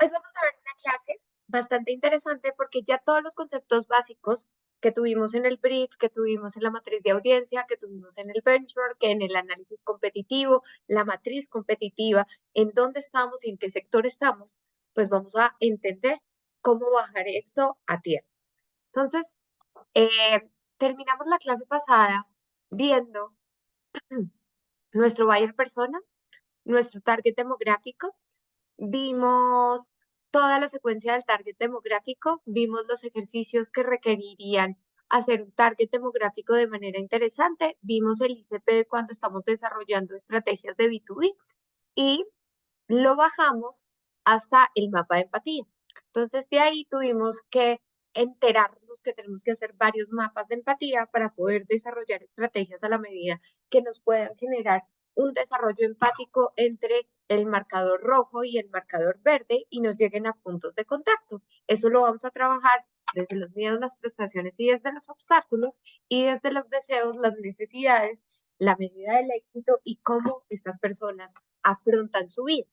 Hoy vamos a ver una clase bastante interesante porque ya todos los conceptos básicos que tuvimos en el brief, que tuvimos en la matriz de audiencia, que tuvimos en el benchmark, en el análisis competitivo, la matriz competitiva, en dónde estamos y en qué sector estamos, pues vamos a entender cómo bajar esto a tierra. Entonces, terminamos la clase pasada viendo nuestro buyer persona, nuestro target demográfico. Vimos toda la secuencia del target demográfico, vimos los ejercicios que requerirían hacer un target demográfico de manera interesante, vimos el ICP cuando estamos desarrollando estrategias de B2B y lo bajamos hasta el mapa de empatía. Entonces, de ahí tuvimos que enterarnos que tenemos que hacer varios mapas de empatía para poder desarrollar estrategias a la medida que nos puedan generar un desarrollo empático entre el marcador rojo y el marcador verde y nos lleguen a puntos de contacto. Eso lo vamos a trabajar desde los miedos, las frustraciones y desde los obstáculos y desde los deseos, las necesidades, la medida del éxito y cómo estas personas afrontan su vida.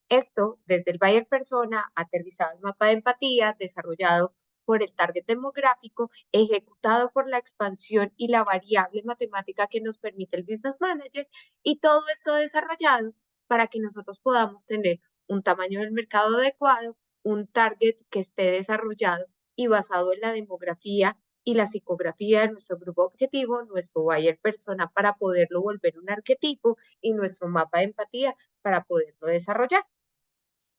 Esto desde el buyer persona, aterrizado en mapa de empatía, desarrollado por el target demográfico, ejecutado por la expansión y la variable matemática que nos permite el business manager, y todo esto desarrollado para que nosotros podamos tener un tamaño del mercado adecuado, un target que esté desarrollado y basado en la demografía y la psicografía de nuestro grupo objetivo, nuestro buyer persona para poderlo volver un arquetipo y nuestro mapa de empatía para poderlo desarrollar.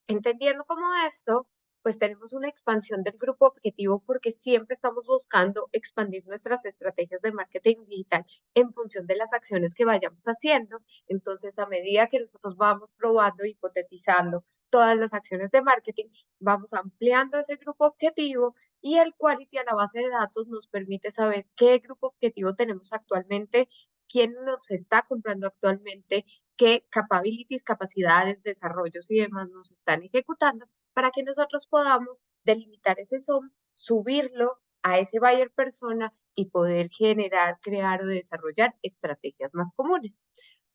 Entendiendo como esto, pues tenemos una expansión del grupo objetivo porque siempre estamos buscando expandir nuestras estrategias de marketing digital en función de las acciones que vayamos haciendo. Entonces, a medida que nosotros vamos probando, hipotetizando todas las acciones de marketing, vamos ampliando ese grupo objetivo y el quality a la base de datos nos permite saber qué grupo objetivo tenemos actualmente, quién nos está comprando actualmente, qué capabilities, capacidades, desarrollos y demás nos están ejecutando para que nosotros podamos delimitar ese SOM, subirlo a ese buyer persona y poder generar, crear o desarrollar estrategias más comunes.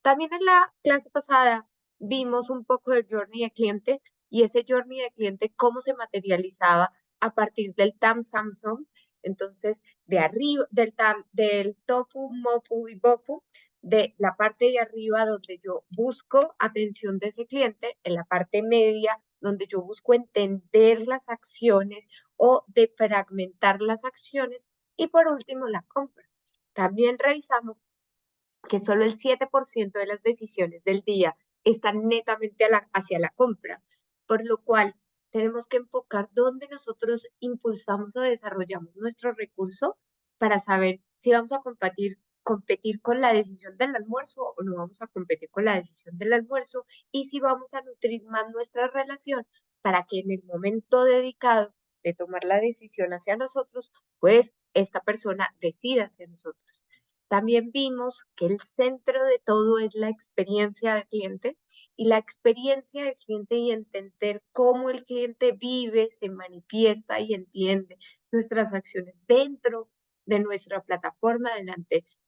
También en la clase pasada vimos un poco del journey de cliente y ese journey de cliente cómo se materializaba a partir del TAM Samsung. Entonces, de arriba, del tofu, mofu y bofu, de la parte de arriba donde yo busco atención de ese cliente, en la parte media donde yo busco entender las acciones o de fragmentar las acciones y por último la compra. También revisamos que solo el 7% de las decisiones del día están netamente hacia la compra, por lo cual tenemos que enfocar dónde nosotros impulsamos o desarrollamos nuestro recurso para saber si vamos a competir con la decisión del almuerzo o no vamos a competir con la decisión del almuerzo y si vamos a nutrir más nuestra relación para que en el momento dedicado de tomar la decisión hacia nosotros, pues esta persona decida hacia nosotros. También vimos que el centro de todo es la experiencia del cliente y la experiencia del cliente y entender cómo el cliente vive, se manifiesta y entiende nuestras acciones dentro de nuestra plataforma,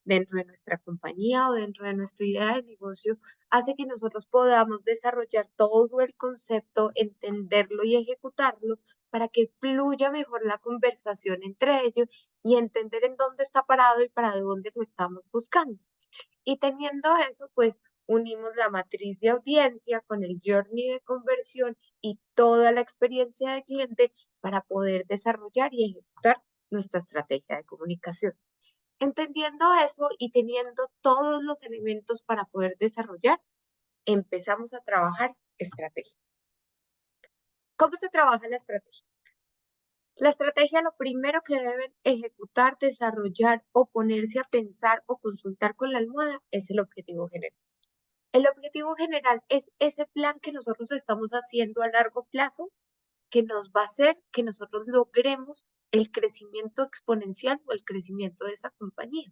dentro de nuestra compañía o dentro de nuestra idea de negocio, hace que nosotros podamos desarrollar todo el concepto, entenderlo y ejecutarlo para que fluya mejor la conversación entre ellos y entender en dónde está parado y para dónde lo estamos buscando. Y teniendo eso, pues unimos la matriz de audiencia con el journey de conversión y toda la experiencia de cliente para poder desarrollar y ejecutar nuestra estrategia de comunicación. Entendiendo eso y teniendo todos los elementos para poder desarrollar, empezamos a trabajar estrategia. ¿Cómo se trabaja la estrategia? La estrategia, lo primero que deben ejecutar, desarrollar o ponerse a pensar o consultar con la almohada es el objetivo general. El objetivo general es ese plan que nosotros estamos haciendo a largo plazo que nos va a hacer que nosotros logremos el crecimiento exponencial o el crecimiento de esa compañía.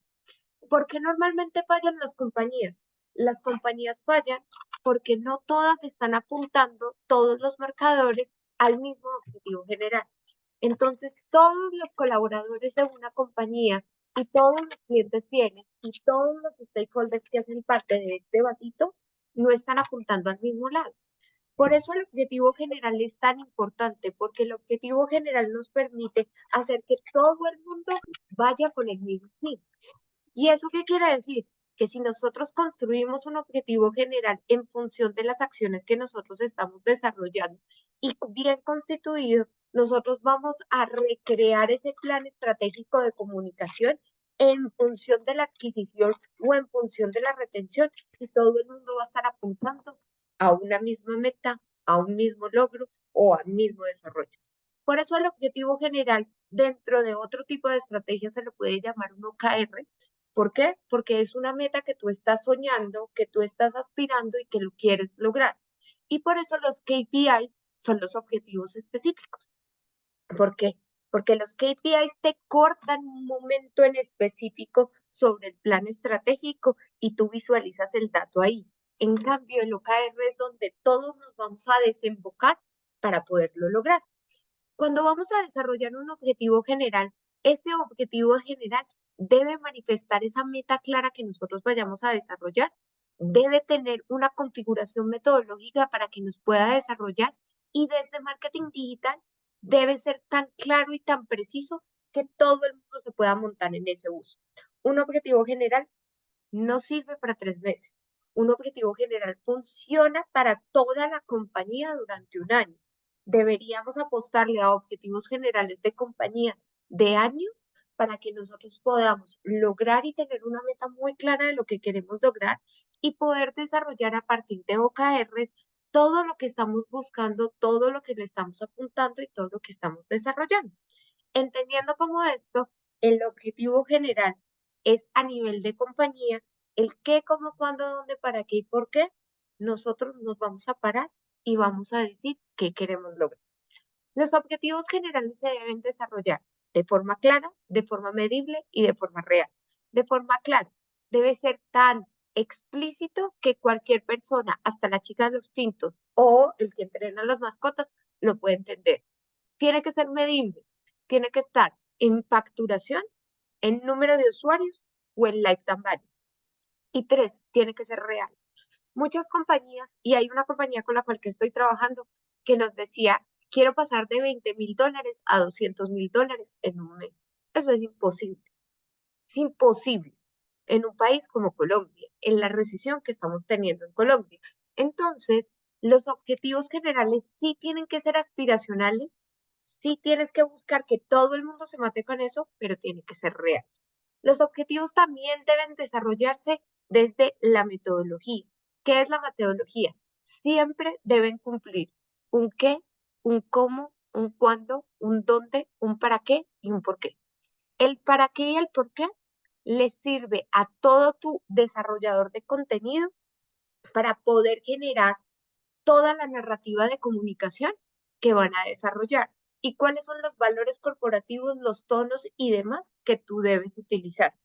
¿Por qué normalmente fallan las compañías? Las compañías fallan porque no todas están apuntando todos los marcadores al mismo objetivo general. Entonces, todos los colaboradores de una compañía y todos los clientes fieles y todos los stakeholders que hacen parte de este vasito no están apuntando al mismo lado. Por eso el objetivo general es tan importante, porque el objetivo general nos permite hacer que todo el mundo vaya con el mismo fin. ¿Y eso qué quiere decir? Que si nosotros construimos un objetivo general en función de las acciones que nosotros estamos desarrollando y bien constituido, nosotros vamos a recrear ese plan estratégico de comunicación en función de la adquisición o en función de la retención, y todo el mundo va a estar apuntando a una misma meta, a un mismo logro o al mismo desarrollo. Por eso el objetivo general dentro de otro tipo de estrategia se le puede llamar un OKR. ¿Por qué? Porque es una meta que tú estás soñando, que tú estás aspirando y que lo quieres lograr. Y por eso los KPI son los objetivos específicos. ¿Por qué? Porque los KPIs te cortan un momento en específico sobre el plan estratégico y tú visualizas el dato ahí. En cambio, el OKR es donde todos nos vamos a desembocar para poderlo lograr. Cuando vamos a desarrollar un objetivo general, ese objetivo general debe manifestar esa meta clara que nosotros vayamos a desarrollar, debe tener una configuración metodológica para que nos pueda desarrollar, y desde marketing digital debe ser tan claro y tan preciso que todo el mundo se pueda montar en ese uso. Un objetivo general no sirve para 3 meses. Un objetivo general funciona para toda la compañía durante un año. Deberíamos apostarle a objetivos generales de compañía de año para que nosotros podamos lograr y tener una meta muy clara de lo que queremos lograr y poder desarrollar a partir de OKRs todo lo que estamos buscando, todo lo que le estamos apuntando y todo lo que estamos desarrollando. Entendiendo como esto, el objetivo general es a nivel de compañía, el qué, cómo, cuándo, dónde, para qué y por qué. Nosotros nos vamos a parar y vamos a decir qué queremos lograr. Los objetivos generales se deben desarrollar de forma clara, de forma medible y de forma real. De forma clara, debe ser tan explícito que cualquier persona, hasta la chica de los tintos o el que entrena a las mascotas, lo puede entender. Tiene que ser medible, tiene que estar en facturación, en número de usuarios o en lifetime value. Y 3, tiene que ser real. Muchas compañías, y hay una compañía con la cual que estoy trabajando, que nos decía, quiero pasar de $20,000 a $200,000 en un mes. Eso es imposible. Es imposible en un país como Colombia, en la recesión que estamos teniendo en Colombia. Entonces, los objetivos generales sí tienen que ser aspiracionales, sí tienes que buscar que todo el mundo se mate con eso, pero tiene que ser real. Los objetivos también deben desarrollarse desde la metodología. ¿Qué es la metodología? Siempre deben cumplir un qué, un cómo, un cuándo, un dónde, un para qué y un por qué. El para qué y el por qué le sirve a todo tu desarrollador de contenido para poder generar toda la narrativa de comunicación que van a desarrollar y cuáles son los valores corporativos, los tonos y demás que tú debes utilizar.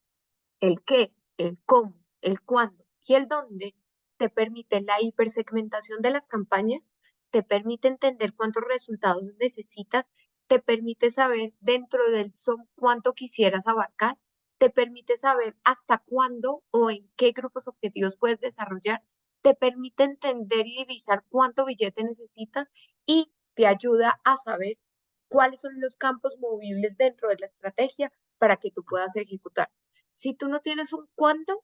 El qué, el cómo, el cuándo y el dónde te permite la hipersegmentación de las campañas, te permite entender cuántos resultados necesitas, te permite saber dentro del son cuánto quisieras abarcar, te permite saber hasta cuándo o en qué grupos objetivos puedes desarrollar, te permite entender y divisar cuánto billete necesitas y te ayuda a saber cuáles son los campos movibles dentro de la estrategia para que tú puedas ejecutar. Si tú no tienes un cuándo,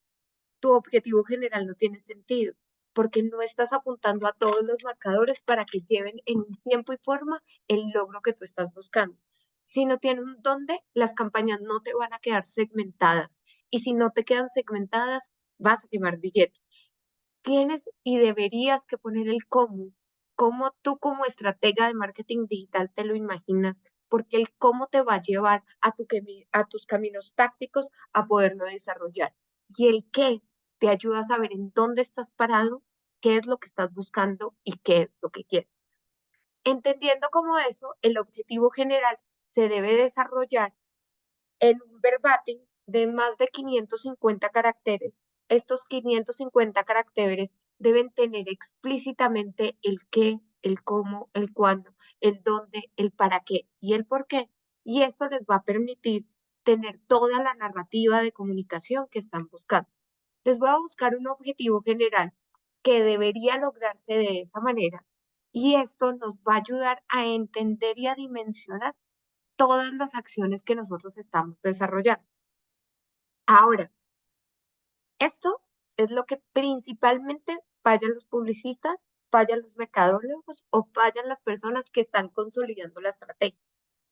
tu objetivo general no tiene sentido, porque no estás apuntando a todos los marcadores para que lleven en tiempo y forma el logro que tú estás buscando. Si no tienes un dónde, las campañas no te van a quedar segmentadas. Y si no te quedan segmentadas, vas a quemar billetes. Tienes y deberías que poner el cómo tú como estratega de marketing digital te lo imaginas, porque el cómo te va a llevar a tus caminos tácticos a poderlo desarrollar. Y el qué te ayuda a saber en dónde estás parado, qué es lo que estás buscando y qué es lo que quieres. Entendiendo como eso, el objetivo general se debe desarrollar en un verbatim de más de 550 caracteres. Estos 550 caracteres deben tener explícitamente el qué, el cómo, el cuándo, el dónde, el para qué y el por qué. Y esto les va a permitir tener toda la narrativa de comunicación que están buscando. Les voy a buscar un objetivo general que debería lograrse de esa manera Y esto nos va a ayudar a entender y a dimensionar todas las acciones que nosotros estamos desarrollando. Ahora, esto es lo que principalmente fallan los publicistas, fallan los mercadólogos o fallan las personas que están consolidando la estrategia.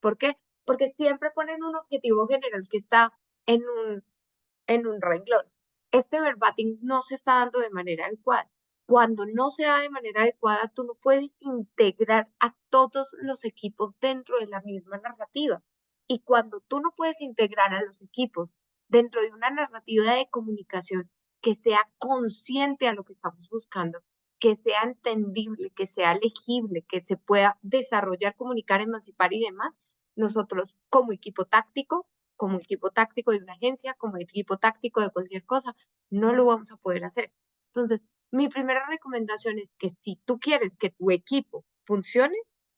¿Por qué? Porque siempre ponen un objetivo general que está en un renglón. Este verbatim no se está dando de manera adecuada. Cuando no se da de manera adecuada, tú no puedes integrar a todos los equipos dentro de la misma narrativa. Y cuando tú no puedes integrar a los equipos dentro de una narrativa de comunicación que sea consciente a lo que estamos buscando, que sea entendible, que sea legible, que se pueda desarrollar, comunicar, emancipar y demás, nosotros como equipo táctico de una agencia, como equipo táctico de cualquier cosa, no lo vamos a poder hacer. Entonces, mi primera recomendación es que si tú quieres que tu equipo funcione,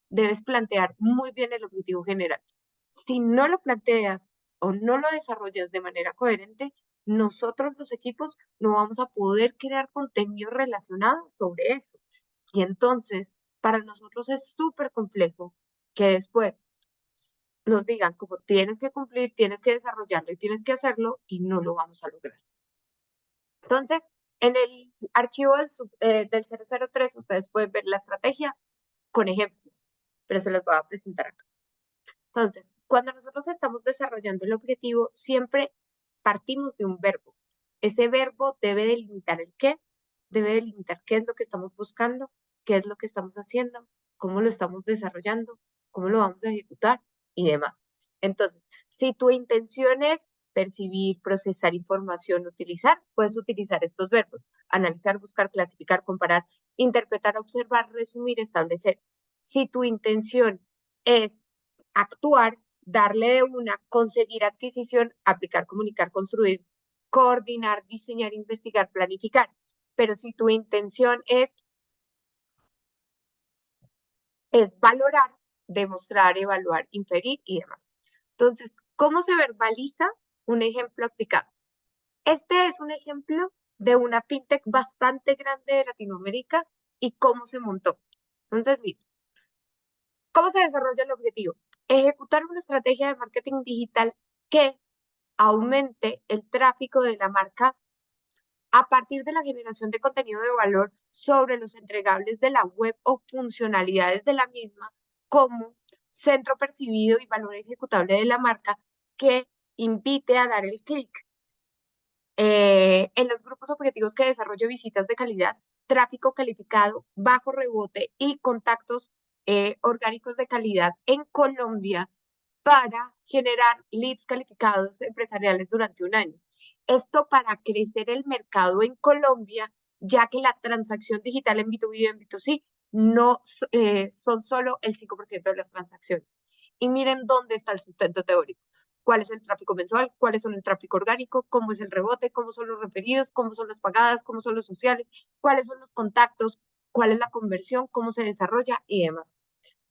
debes plantear muy bien el objetivo general. Si no lo planteas o no lo desarrollas de manera coherente, nosotros los equipos no vamos a poder crear contenido relacionado sobre eso. Y entonces, para nosotros es súper complejo que después nos digan como tienes que cumplir, tienes que desarrollarlo y tienes que hacerlo y no lo vamos a lograr. Entonces, en el archivo del 003 ustedes pueden ver la estrategia con ejemplos, pero se los voy a presentar acá. Entonces, cuando nosotros estamos desarrollando el objetivo, siempre partimos de un verbo. Ese verbo debe delimitar el qué, debe delimitar qué es lo que estamos buscando, qué es lo que estamos haciendo, cómo lo estamos desarrollando, cómo lo vamos a ejecutar y demás. Entonces, si tu intención es percibir, procesar información, utilizar, puedes utilizar estos verbos: analizar, buscar, clasificar, comparar, interpretar, observar, resumir, establecer. Si tu intención es actuar, darle de una, conseguir adquisición, aplicar, comunicar, construir, coordinar, diseñar, investigar, planificar. Pero si tu intención es valorar, demostrar, evaluar, inferir y demás. Entonces, ¿cómo se verbaliza un ejemplo aplicado? Este es un ejemplo de una fintech bastante grande de Latinoamérica y cómo se montó. Entonces, mira, ¿cómo se desarrolla el objetivo? Ejecutar una estrategia de marketing digital que aumente el tráfico de la marca a partir de la generación de contenido de valor sobre los entregables de la web o funcionalidades de la misma como centro percibido y valor ejecutable de la marca que invite a dar el clic. En los grupos objetivos que desarrollo visitas de calidad, tráfico calificado, bajo rebote y contactos orgánicos de calidad en Colombia para generar leads calificados empresariales durante un año. Esto para crecer el mercado en Colombia, ya que la transacción digital en B2B y en B2C no son solo el 5% de las transacciones. Y miren dónde está el sustento teórico. ¿Cuál es el tráfico mensual? ¿Cuáles son el tráfico orgánico? ¿Cómo es el rebote? ¿Cómo son los referidos? ¿Cómo son las pagadas? ¿Cómo son los sociales? ¿Cuáles son los contactos? ¿Cuál es la conversión? ¿Cómo se desarrolla? Y demás.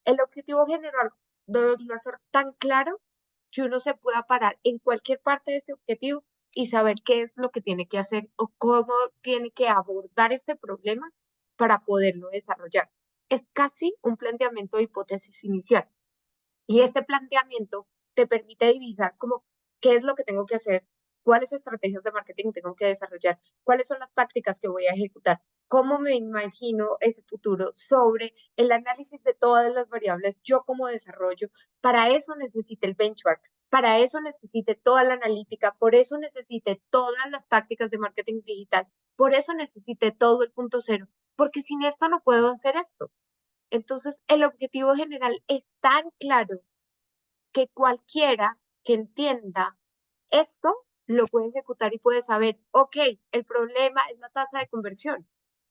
El objetivo general debería ser tan claro que uno se pueda parar en cualquier parte de este objetivo y saber qué es lo que tiene que hacer o cómo tiene que abordar este problema para poderlo desarrollar. Es casi un planteamiento de hipótesis inicial. Y este planteamiento te permite divisar como qué es lo que tengo que hacer, cuáles estrategias de marketing tengo que desarrollar, cuáles son las tácticas que voy a ejecutar, cómo me imagino ese futuro sobre el análisis de todas las variables, yo como desarrollo. Para eso necesite el benchmark, para eso necesite toda la analítica, por eso necesite todas las tácticas de marketing digital, por eso necesite todo el punto cero, porque sin esto no puedo hacer esto. Entonces, el objetivo general es tan claro que cualquiera que entienda esto lo puede ejecutar y puede saber, ok, el problema es la tasa de conversión.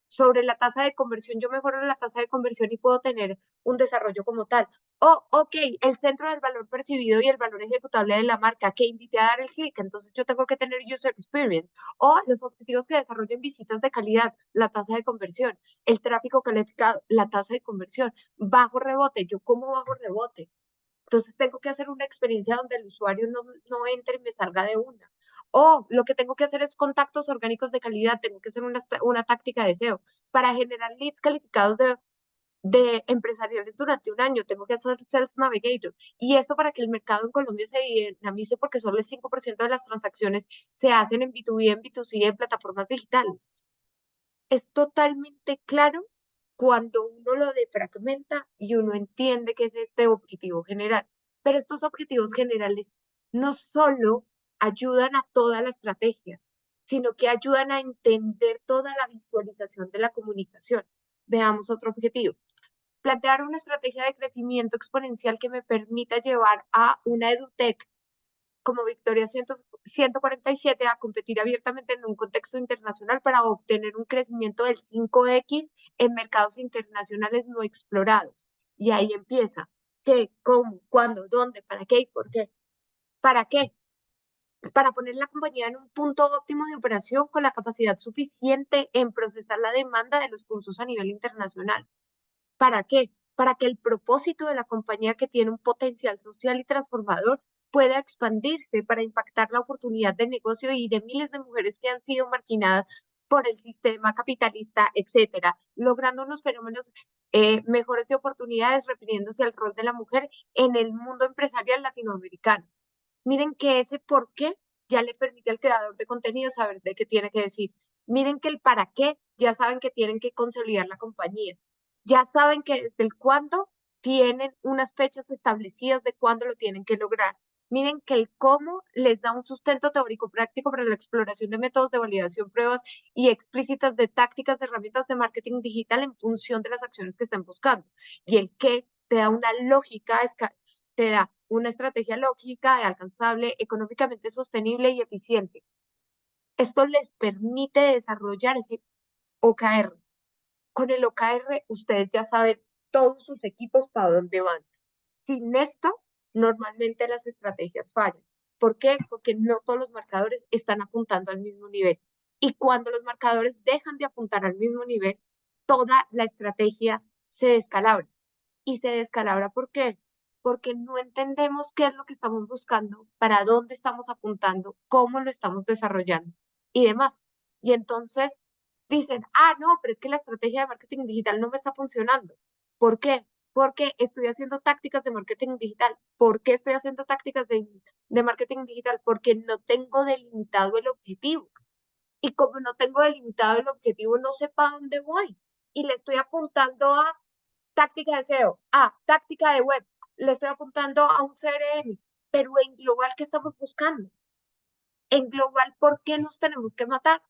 Sobre la tasa de conversión, yo mejoro la tasa de conversión y puedo tener un desarrollo como tal. O, ok, el centro del valor percibido y el valor ejecutable de la marca que invite a dar el clic, entonces yo tengo que tener user experience. O los objetivos que desarrollen visitas de calidad, la tasa de conversión, el tráfico calificado, la tasa de conversión, bajo rebote, yo como bajo rebote. Entonces tengo que hacer una experiencia donde el usuario no entre y me salga de una. O lo que tengo que hacer es contactos orgánicos de calidad, tengo que hacer una táctica de SEO para generar leads calificados de empresariales durante un año, tengo que hacer self-navigator. Y esto para que el mercado en Colombia se dinamice porque solo el 5% de las transacciones se hacen en B2B, en B2C, en plataformas digitales. Es totalmente claro cuando uno lo defragmenta y uno entiende que es este objetivo general. Pero estos objetivos generales no solo ayudan a toda la estrategia, sino que ayudan a entender toda la visualización de la comunicación. Veamos otro objetivo. Plantear una estrategia de crecimiento exponencial que me permita llevar a una EduTech como Victoria 147 a competir abiertamente en un contexto internacional para obtener un crecimiento del 5x en mercados internacionales no explorados. Y ahí empieza. ¿Qué? ¿Cómo? ¿Cuándo? ¿Dónde? ¿Para qué? ¿Y por qué? ¿Para qué? Para poner la compañía en un punto óptimo de operación con la capacidad suficiente en procesar la demanda de los cursos a nivel internacional. ¿Para qué? Para que el propósito de la compañía, que tiene un potencial social y transformador, pueda expandirse para impactar la oportunidad de negocio y de miles de mujeres que han sido marginadas por el sistema capitalista, etcétera, logrando unos fenómenos mejores de oportunidades, refiriéndose al rol de la mujer en el mundo empresarial latinoamericano. Miren que ese por qué ya le permite al creador de contenido saber de qué tiene que decir. Miren que el para qué ya saben que tienen que consolidar la compañía. Ya saben que desde el cuándo tienen unas fechas establecidas de cuándo lo tienen que lograr. Miren que el cómo les da un sustento teórico práctico para la exploración de métodos de validación, pruebas y explícitas de tácticas de herramientas de marketing digital en función de las acciones que estén buscando. Y el qué te da una lógica, te da una estrategia lógica, alcanzable, económicamente sostenible y eficiente. Esto les permite desarrollar ese OKR. Con el OKR, ustedes ya saben todos sus equipos para dónde van. Sin esto, normalmente las estrategias fallan. ¿Por qué? Porque no todos los marcadores están apuntando al mismo nivel. Y cuando los marcadores dejan de apuntar al mismo nivel, toda la estrategia se descalabra. Y se descalabra, ¿por qué? Porque no entendemos qué es lo que estamos buscando, para dónde estamos apuntando, cómo lo estamos desarrollando y demás. Y entonces dicen, ah, no, pero es que la estrategia de marketing digital no me está funcionando. ¿Por qué? Porque estoy haciendo tácticas de marketing digital. ¿Por qué estoy haciendo tácticas de marketing digital? Porque no tengo delimitado el objetivo. Y como no tengo delimitado el objetivo, no sé para dónde voy. Y le estoy apuntando a táctica de SEO, táctica de web, le estoy apuntando a un CRM, pero en global, ¿qué estamos buscando? En global, ¿por qué nos tenemos que matar?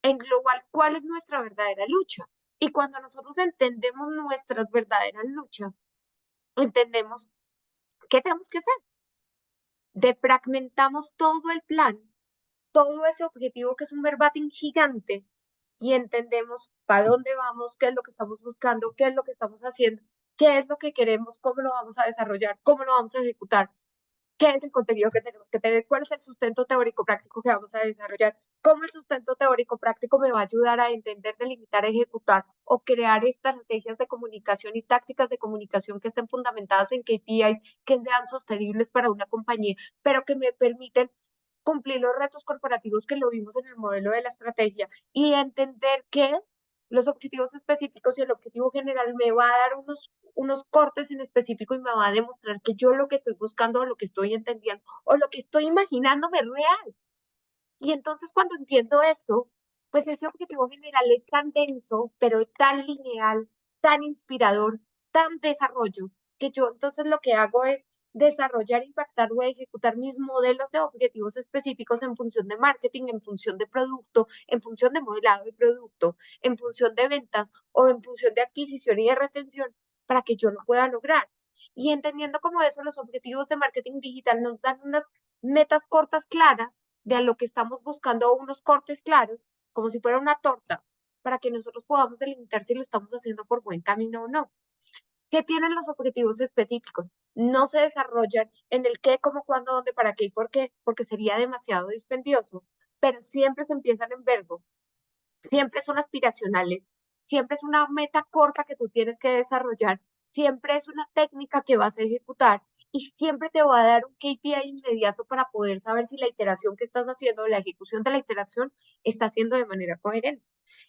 En global, ¿cuál es nuestra verdadera lucha? Y cuando nosotros entendemos nuestras verdaderas luchas, entendemos qué tenemos que hacer. Defragmentamos todo el plan, todo ese objetivo que es un verbatim gigante, y entendemos para dónde vamos, qué es lo que estamos buscando, qué es lo que estamos haciendo, qué es lo que queremos, cómo lo vamos a desarrollar, cómo lo vamos a ejecutar, qué es el contenido que tenemos que tener, cuál es el sustento teórico práctico que vamos a desarrollar, cómo el sustento teórico práctico me va a ayudar a entender, delimitar, ejecutar o crear estrategias de comunicación y tácticas de comunicación que estén fundamentadas en KPIs, que sean sostenibles para una compañía, pero que me permiten cumplir los retos corporativos que lo vimos en el modelo de la estrategia, y entender que los objetivos específicos y el objetivo general me va a dar unos cortes en específico y me va a demostrar que yo lo que estoy buscando o lo que estoy entendiendo o lo que estoy imaginándome es real. Y entonces cuando entiendo eso, pues ese objetivo general es tan denso, pero tan lineal, tan inspirador, tan desarrollo, que yo entonces lo que hago es desarrollar, impactar o ejecutar mis modelos de objetivos específicos en función de marketing, en función de producto, en función de modelado de producto, en función de ventas o en función de adquisición y de retención, para que yo lo pueda lograr. Y entendiendo como eso, los objetivos de marketing digital nos dan unas metas cortas claras de a lo que estamos buscando, unos cortes claros, como si fuera una torta, para que nosotros podamos delimitar si lo estamos haciendo por buen camino o no. ¿Qué tienen los objetivos específicos? No se desarrollan en el qué, cómo, cuándo, dónde, para qué y por qué, porque sería demasiado dispendioso, pero siempre se empiezan en verbo, siempre son aspiracionales, siempre es una meta corta que tú tienes que desarrollar, siempre es una técnica que vas a ejecutar y siempre te va a dar un KPI inmediato para poder saber si la iteración que estás haciendo, la ejecución de la iteración, está haciendo de manera coherente.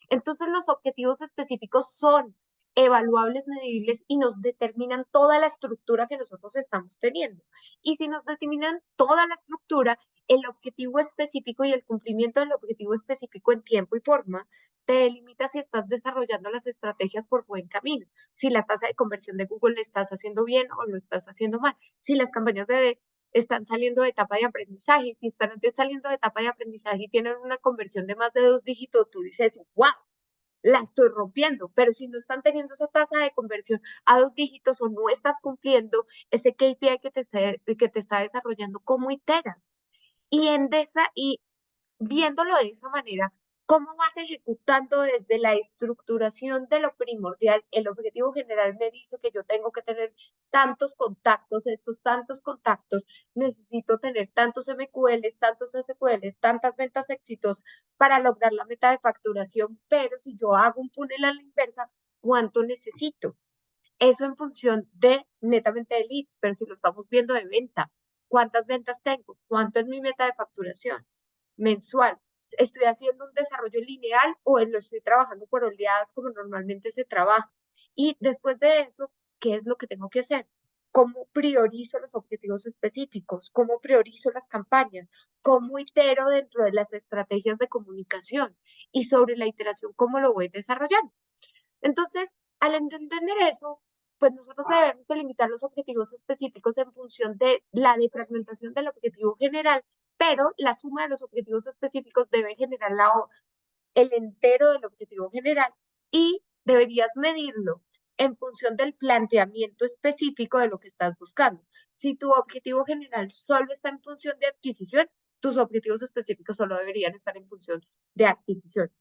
Entonces, los objetivos específicos son evaluables, medibles y nos determinan toda la estructura que nosotros estamos teniendo. Y si nos determinan toda la estructura, el objetivo específico y el cumplimiento del objetivo específico en tiempo y forma te delimita si estás desarrollando las estrategias por buen camino, si la tasa de conversión de Google la estás haciendo bien o lo estás haciendo mal, si las campañas están saliendo de etapa de aprendizaje, si están saliendo de etapa de aprendizaje y tienen una conversión de más de 2 dígitos, tú dices, wow, la estoy rompiendo, pero si no están teniendo esa tasa de conversión a 2 dígitos o no estás cumpliendo ese KPI que te está desarrollando, ¿cómo iteras? Y viéndolo de esa manera, ¿cómo vas ejecutando desde la estructuración de lo primordial? El objetivo general me dice que yo tengo que tener tantos contactos, estos tantos contactos, necesito tener tantos MQLs, tantos SQLs, tantas ventas exitosas para lograr la meta de facturación, pero si yo hago un funnel a la inversa, ¿cuánto necesito? Eso en función de netamente de leads, pero si lo estamos viendo de venta, ¿cuántas ventas tengo? ¿Cuánto es mi meta de facturación mensual? ¿Estoy haciendo un desarrollo lineal o lo estoy trabajando por oleadas como normalmente se trabaja? Y después de eso, ¿qué es lo que tengo que hacer? ¿Cómo priorizo los objetivos específicos? ¿Cómo priorizo las campañas? ¿Cómo itero dentro de las estrategias de comunicación? Y sobre la iteración, ¿cómo lo voy desarrollando? Entonces, al entender eso, pues nosotros debemos delimitar los objetivos específicos en función de la defragmentación del objetivo general, pero la suma de los objetivos específicos debe generar el entero del objetivo general y deberías medirlo en función del planteamiento específico de lo que estás buscando. Si tu objetivo general solo está en función de adquisición, tus objetivos específicos solo deberían estar en función de adquisición.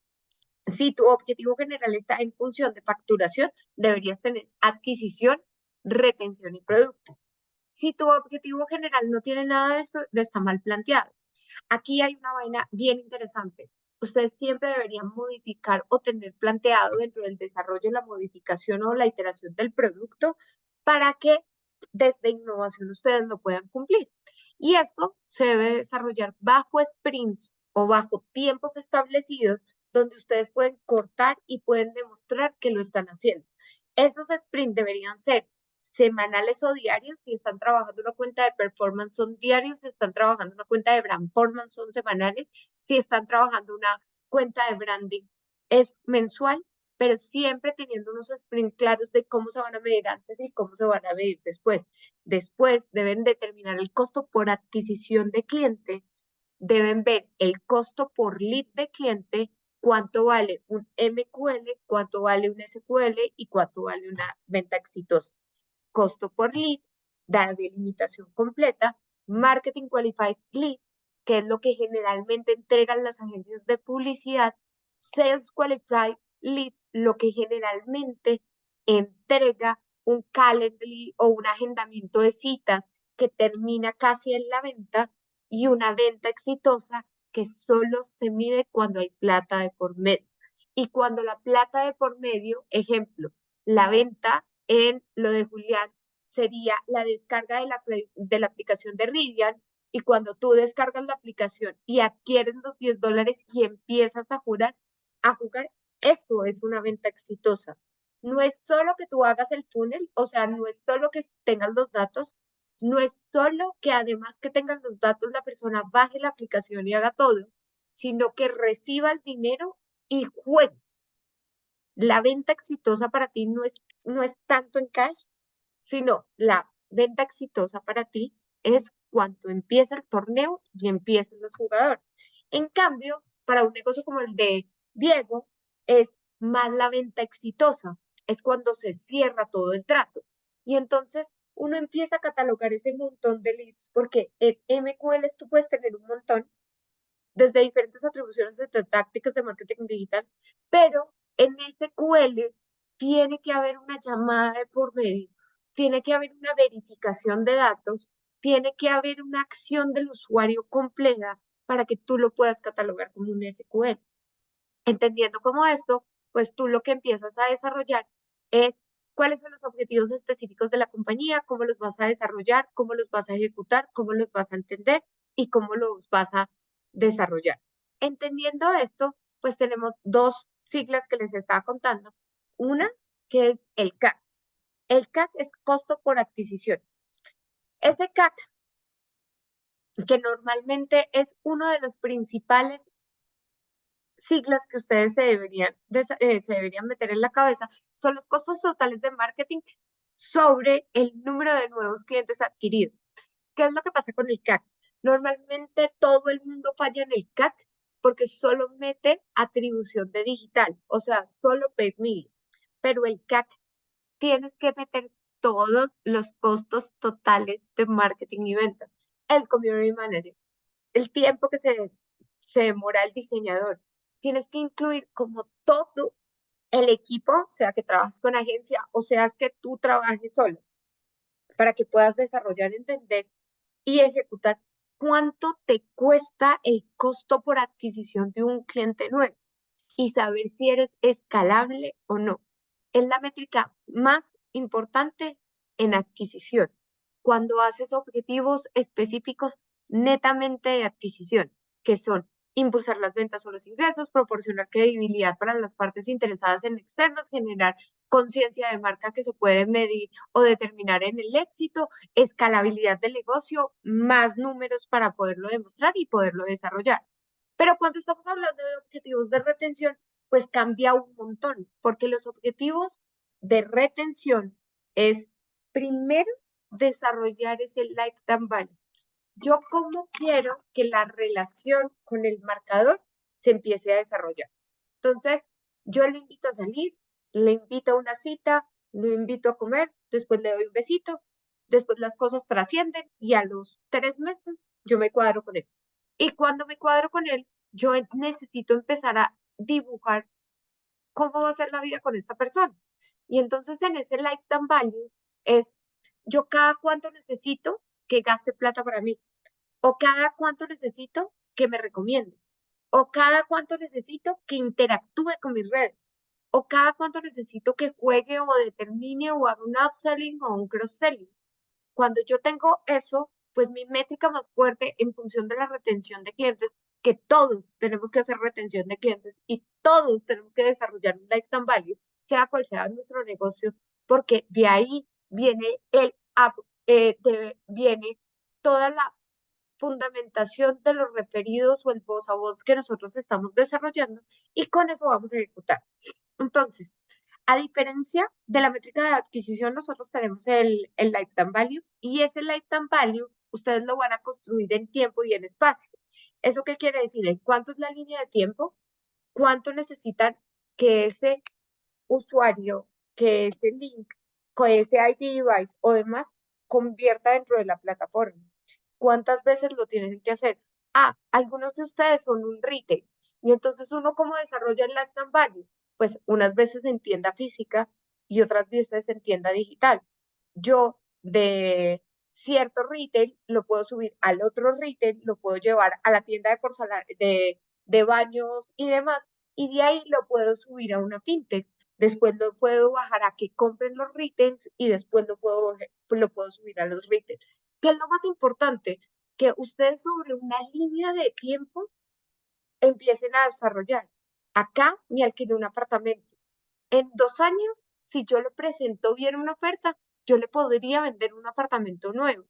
Si tu objetivo general está en función de facturación, deberías tener adquisición, retención y producto. Si tu objetivo general no tiene nada de esto, está mal planteado. Aquí hay una vaina bien interesante. Ustedes siempre deberían modificar o tener planteado dentro del desarrollo la modificación o la iteración del producto para que desde innovación ustedes lo puedan cumplir. Y esto se debe desarrollar bajo sprints o bajo tiempos establecidos donde ustedes pueden cortar y pueden demostrar que lo están haciendo. Esos sprints deberían ser semanales o diarios. Si están trabajando una cuenta de performance son diarios, si están trabajando una cuenta de brand performance son semanales, si están trabajando una cuenta de branding es mensual, pero siempre teniendo unos sprints claros de cómo se van a medir antes y cómo se van a medir después. Después deben determinar el costo por adquisición de cliente, deben ver el costo por lead de cliente, cuánto vale un MQL, cuánto vale un SQL y cuánto vale una venta exitosa. Costo por lead, la delimitación completa, Marketing Qualified Lead, que es lo que generalmente entregan las agencias de publicidad, Sales Qualified Lead, lo que generalmente entrega un Calendly o un agendamiento de citas que termina casi en la venta, y una venta exitosa que solo se mide cuando hay plata de por medio. Y cuando la plata de por medio, ejemplo, la venta en lo de Julián sería la descarga de la aplicación de Rivian, y cuando tú descargas la aplicación y adquieres los $10 y empiezas a jugar, esto es una venta exitosa. No es solo que tú hagas el funnel, o sea, no es solo que tengas los datos, no es solo que además que tengas los datos la persona baje la aplicación y haga todo, sino que reciba el dinero y juegue. La venta exitosa para ti no es tanto en cash, sino la venta exitosa para ti es cuando empieza el torneo y empiezan los jugadores. En cambio, para un negocio como el de Diego, es más la venta exitosa, es cuando se cierra todo el trato. Y entonces uno empieza a catalogar ese montón de leads, porque en MQLs tú puedes tener un montón, desde diferentes atribuciones de tácticas de marketing digital, pero en SQL tiene que haber una llamada de por medio, tiene que haber una verificación de datos, tiene que haber una acción del usuario compleja para que tú lo puedas catalogar como un SQL. Entendiendo como esto, pues tú lo que empiezas a desarrollar es cuáles son los objetivos específicos de la compañía, cómo los vas a desarrollar, cómo los vas a ejecutar, cómo los vas a entender y cómo los vas a desarrollar. Entendiendo esto, pues tenemos dos siglas que les estaba contando. Una que es el CAC. El CAC es costo por adquisición. Ese CAC, que normalmente es uno de los principales siglas que ustedes se deberían meter en la cabeza, son los costos totales de marketing sobre el número de nuevos clientes adquiridos. ¿Qué es lo que pasa con el CAC? Normalmente todo el mundo falla en el CAC porque solo mete atribución de digital, o sea, solo paid media. Pero el CAC tienes que meter todos los costos totales de marketing y ventas. El community manager, el tiempo que se demora el diseñador. Tienes que incluir como todo el equipo, o sea que trabajes con agencia, o sea que tú trabajes solo, para que puedas desarrollar, entender y ejecutar cuánto te cuesta el costo por adquisición de un cliente nuevo y saber si eres escalable o no. Es la métrica más importante en adquisición, cuando haces objetivos específicos netamente de adquisición, que son impulsar las ventas o los ingresos, proporcionar credibilidad para las partes interesadas en externos, generar conciencia de marca que se puede medir o determinar en el éxito, escalabilidad del negocio, más números para poderlo demostrar y poderlo desarrollar. Pero cuando estamos hablando de objetivos de retención, pues cambia un montón, porque los objetivos de retención es primero desarrollar ese lifetime value. Yo cómo quiero que la relación con el marcador se empiece a desarrollar. Entonces, yo le invito a salir, le invito a una cita, lo invito a comer, después le doy un besito, después las cosas trascienden y a los 3 meses yo me cuadro con él. Y cuando me cuadro con él, yo necesito empezar a dibujar cómo va a ser la vida con esta persona. Y entonces en ese lifetime value es yo cada cuánto necesito que gaste plata para mí, o cada cuánto necesito que me recomiende, o cada cuánto necesito que interactúe con mis redes, o cada cuánto necesito que juegue o determine o haga un upselling o un cross-selling. Cuando yo tengo eso, pues mi métrica más fuerte en función de la retención de clientes, que todos tenemos que hacer retención de clientes y todos tenemos que desarrollar un lifetime value, sea cual sea nuestro negocio, porque de ahí viene viene toda la fundamentación de los referidos o el voz a voz que nosotros estamos desarrollando y con eso vamos a ejecutar. Entonces, a diferencia de la métrica de adquisición, nosotros tenemos el lifetime value y ese lifetime value ustedes lo van a construir en tiempo y en espacio. ¿Eso qué quiere decir? ¿En cuánto es la línea de tiempo? ¿Cuánto necesitan que ese usuario, que ese link, que ese ID device o demás convierta dentro de la plataforma? ¿Cuántas veces lo tienen que hacer? Ah, algunos de ustedes son un retail. Y entonces uno cómo desarrolla el lifetime value, pues unas veces en tienda física y otras veces en tienda digital. Yo de cierto retail lo puedo subir al otro retail, lo puedo llevar a la tienda de porcelana, de baños y demás, y de ahí lo puedo subir a una fintech. Después lo puedo bajar a que compren los retails y después lo puedo subir a los retails. ¿Qué es lo más importante? Que ustedes sobre una línea de tiempo empiecen a desarrollar. Acá me alquilé un apartamento. En 2 años, si yo le presento bien una oferta, yo le podría vender un apartamento nuevo.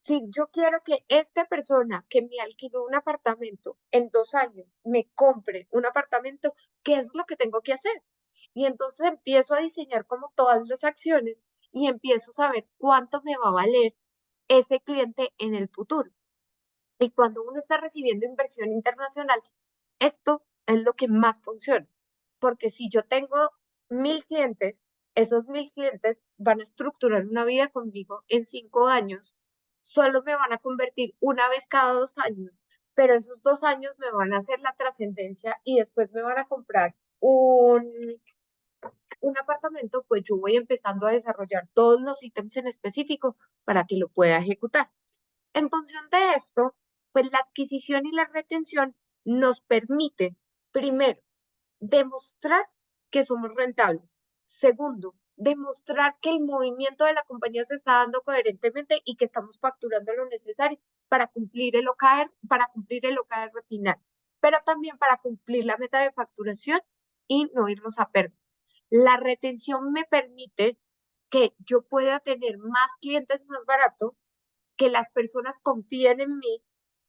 Si yo quiero que esta persona que me alquiló un apartamento en 2 años me compre un apartamento, ¿qué es lo que tengo que hacer? Y entonces empiezo a diseñar como todas las acciones y empiezo a saber cuánto me va a valer ese cliente en el futuro. Y cuando uno está recibiendo inversión internacional, esto es lo que más funciona. Porque si yo tengo 1.000 clientes, esos 1.000 clientes van a estructurar una vida conmigo en 5 años. Solo me van a convertir una vez cada 2 años, pero esos 2 años me van a hacer la trascendencia y después me van a comprar un apartamento, pues yo voy empezando a desarrollar todos los ítems en específico para que lo pueda ejecutar. En función de esto, pues la adquisición y la retención nos permite, primero, demostrar que somos rentables. Segundo, demostrar que el movimiento de la compañía se está dando coherentemente y que estamos facturando lo necesario para cumplir el OKR, para cumplir el OKR final, pero también para cumplir la meta de facturación y no irnos a pérdidas. La retención me permite que yo pueda tener más clientes más barato, que las personas confíen en mí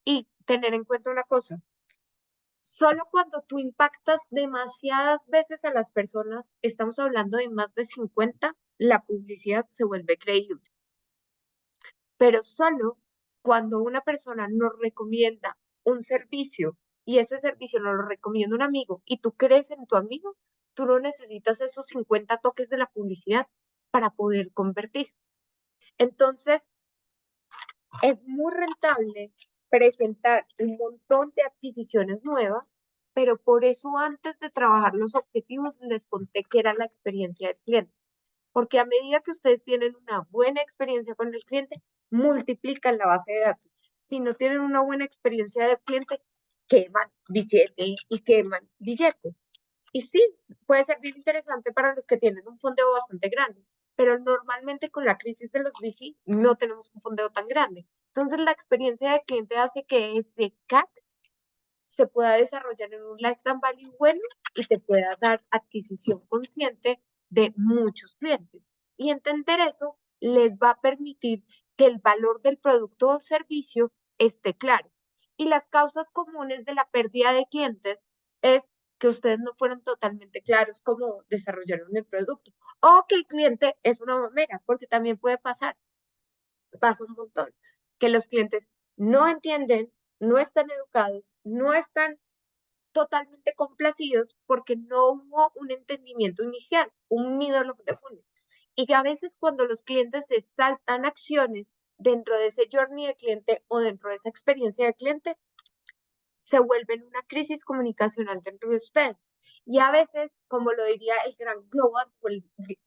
y tener en cuenta una cosa. Solo cuando tú impactas demasiadas veces a las personas, estamos hablando de más de 50, la publicidad se vuelve creíble. Pero solo cuando una persona nos recomienda un servicio y ese servicio nos lo recomienda un amigo y tú crees en tu amigo, tú no necesitas esos 50 toques de la publicidad para poder convertir. Entonces, es muy rentable presentar un montón de adquisiciones nuevas, pero por eso antes de trabajar los objetivos les conté que era la experiencia del cliente, porque a medida que ustedes tienen una buena experiencia con el cliente, multiplican la base de datos. Si no tienen una buena experiencia del cliente, queman billete y queman billete. Y sí, puede ser bien interesante para los que tienen un fondeo bastante grande, pero normalmente con la crisis de los VC no tenemos un fondeo tan grande. Entonces, la experiencia del cliente hace que ese CAC se pueda desarrollar en un lifetime value bueno y te pueda dar adquisición consciente de muchos clientes. Y entender eso les va a permitir que el valor del producto o servicio esté claro. Y las causas comunes de la pérdida de clientes es que ustedes no fueron totalmente claros cómo desarrollaron el producto o que el cliente es una mamera, porque también puede pasar, pasa un montón, que los clientes no entienden, no están educados, no están totalmente complacidos porque no hubo un entendimiento inicial, un middle of the funnel. Y que a veces cuando los clientes se saltan acciones dentro de ese journey de cliente o dentro de esa experiencia de cliente, se vuelven una crisis comunicacional dentro de usted. Y a veces, como lo diría el gran Global o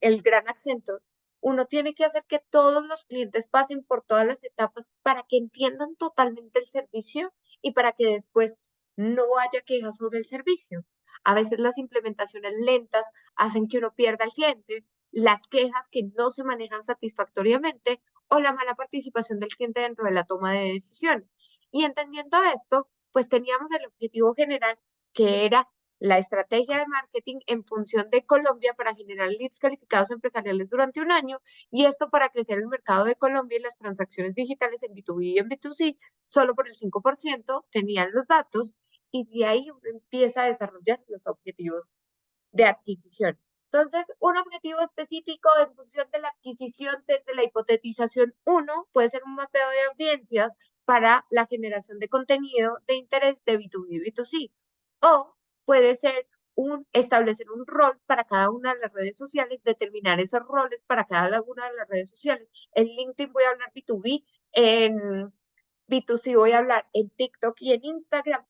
el gran Accenture, uno tiene que hacer que todos los clientes pasen por todas las etapas para que entiendan totalmente el servicio y para que después no haya quejas sobre el servicio. A veces las implementaciones lentas hacen que uno pierda al cliente, las quejas que no se manejan satisfactoriamente o la mala participación del cliente dentro de la toma de decisiones. Y entendiendo esto, pues teníamos el objetivo general que era la estrategia de marketing en función de Colombia para generar leads calificados empresariales durante un año y esto para crecer el mercado de Colombia y las transacciones digitales en B2B y en B2C solo por el 5% tenían los datos y de ahí uno empieza a desarrollar los objetivos de adquisición. Entonces, un objetivo específico en función de la adquisición desde la hipotetización uno puede ser un mapeo de audiencias para la generación de contenido de interés de B2B y B2C. O puede ser establecer un rol para cada una de las redes sociales, determinar esos roles para cada una de las redes sociales. En LinkedIn voy a hablar B2B, en B2C voy a hablar en TikTok y en Instagram.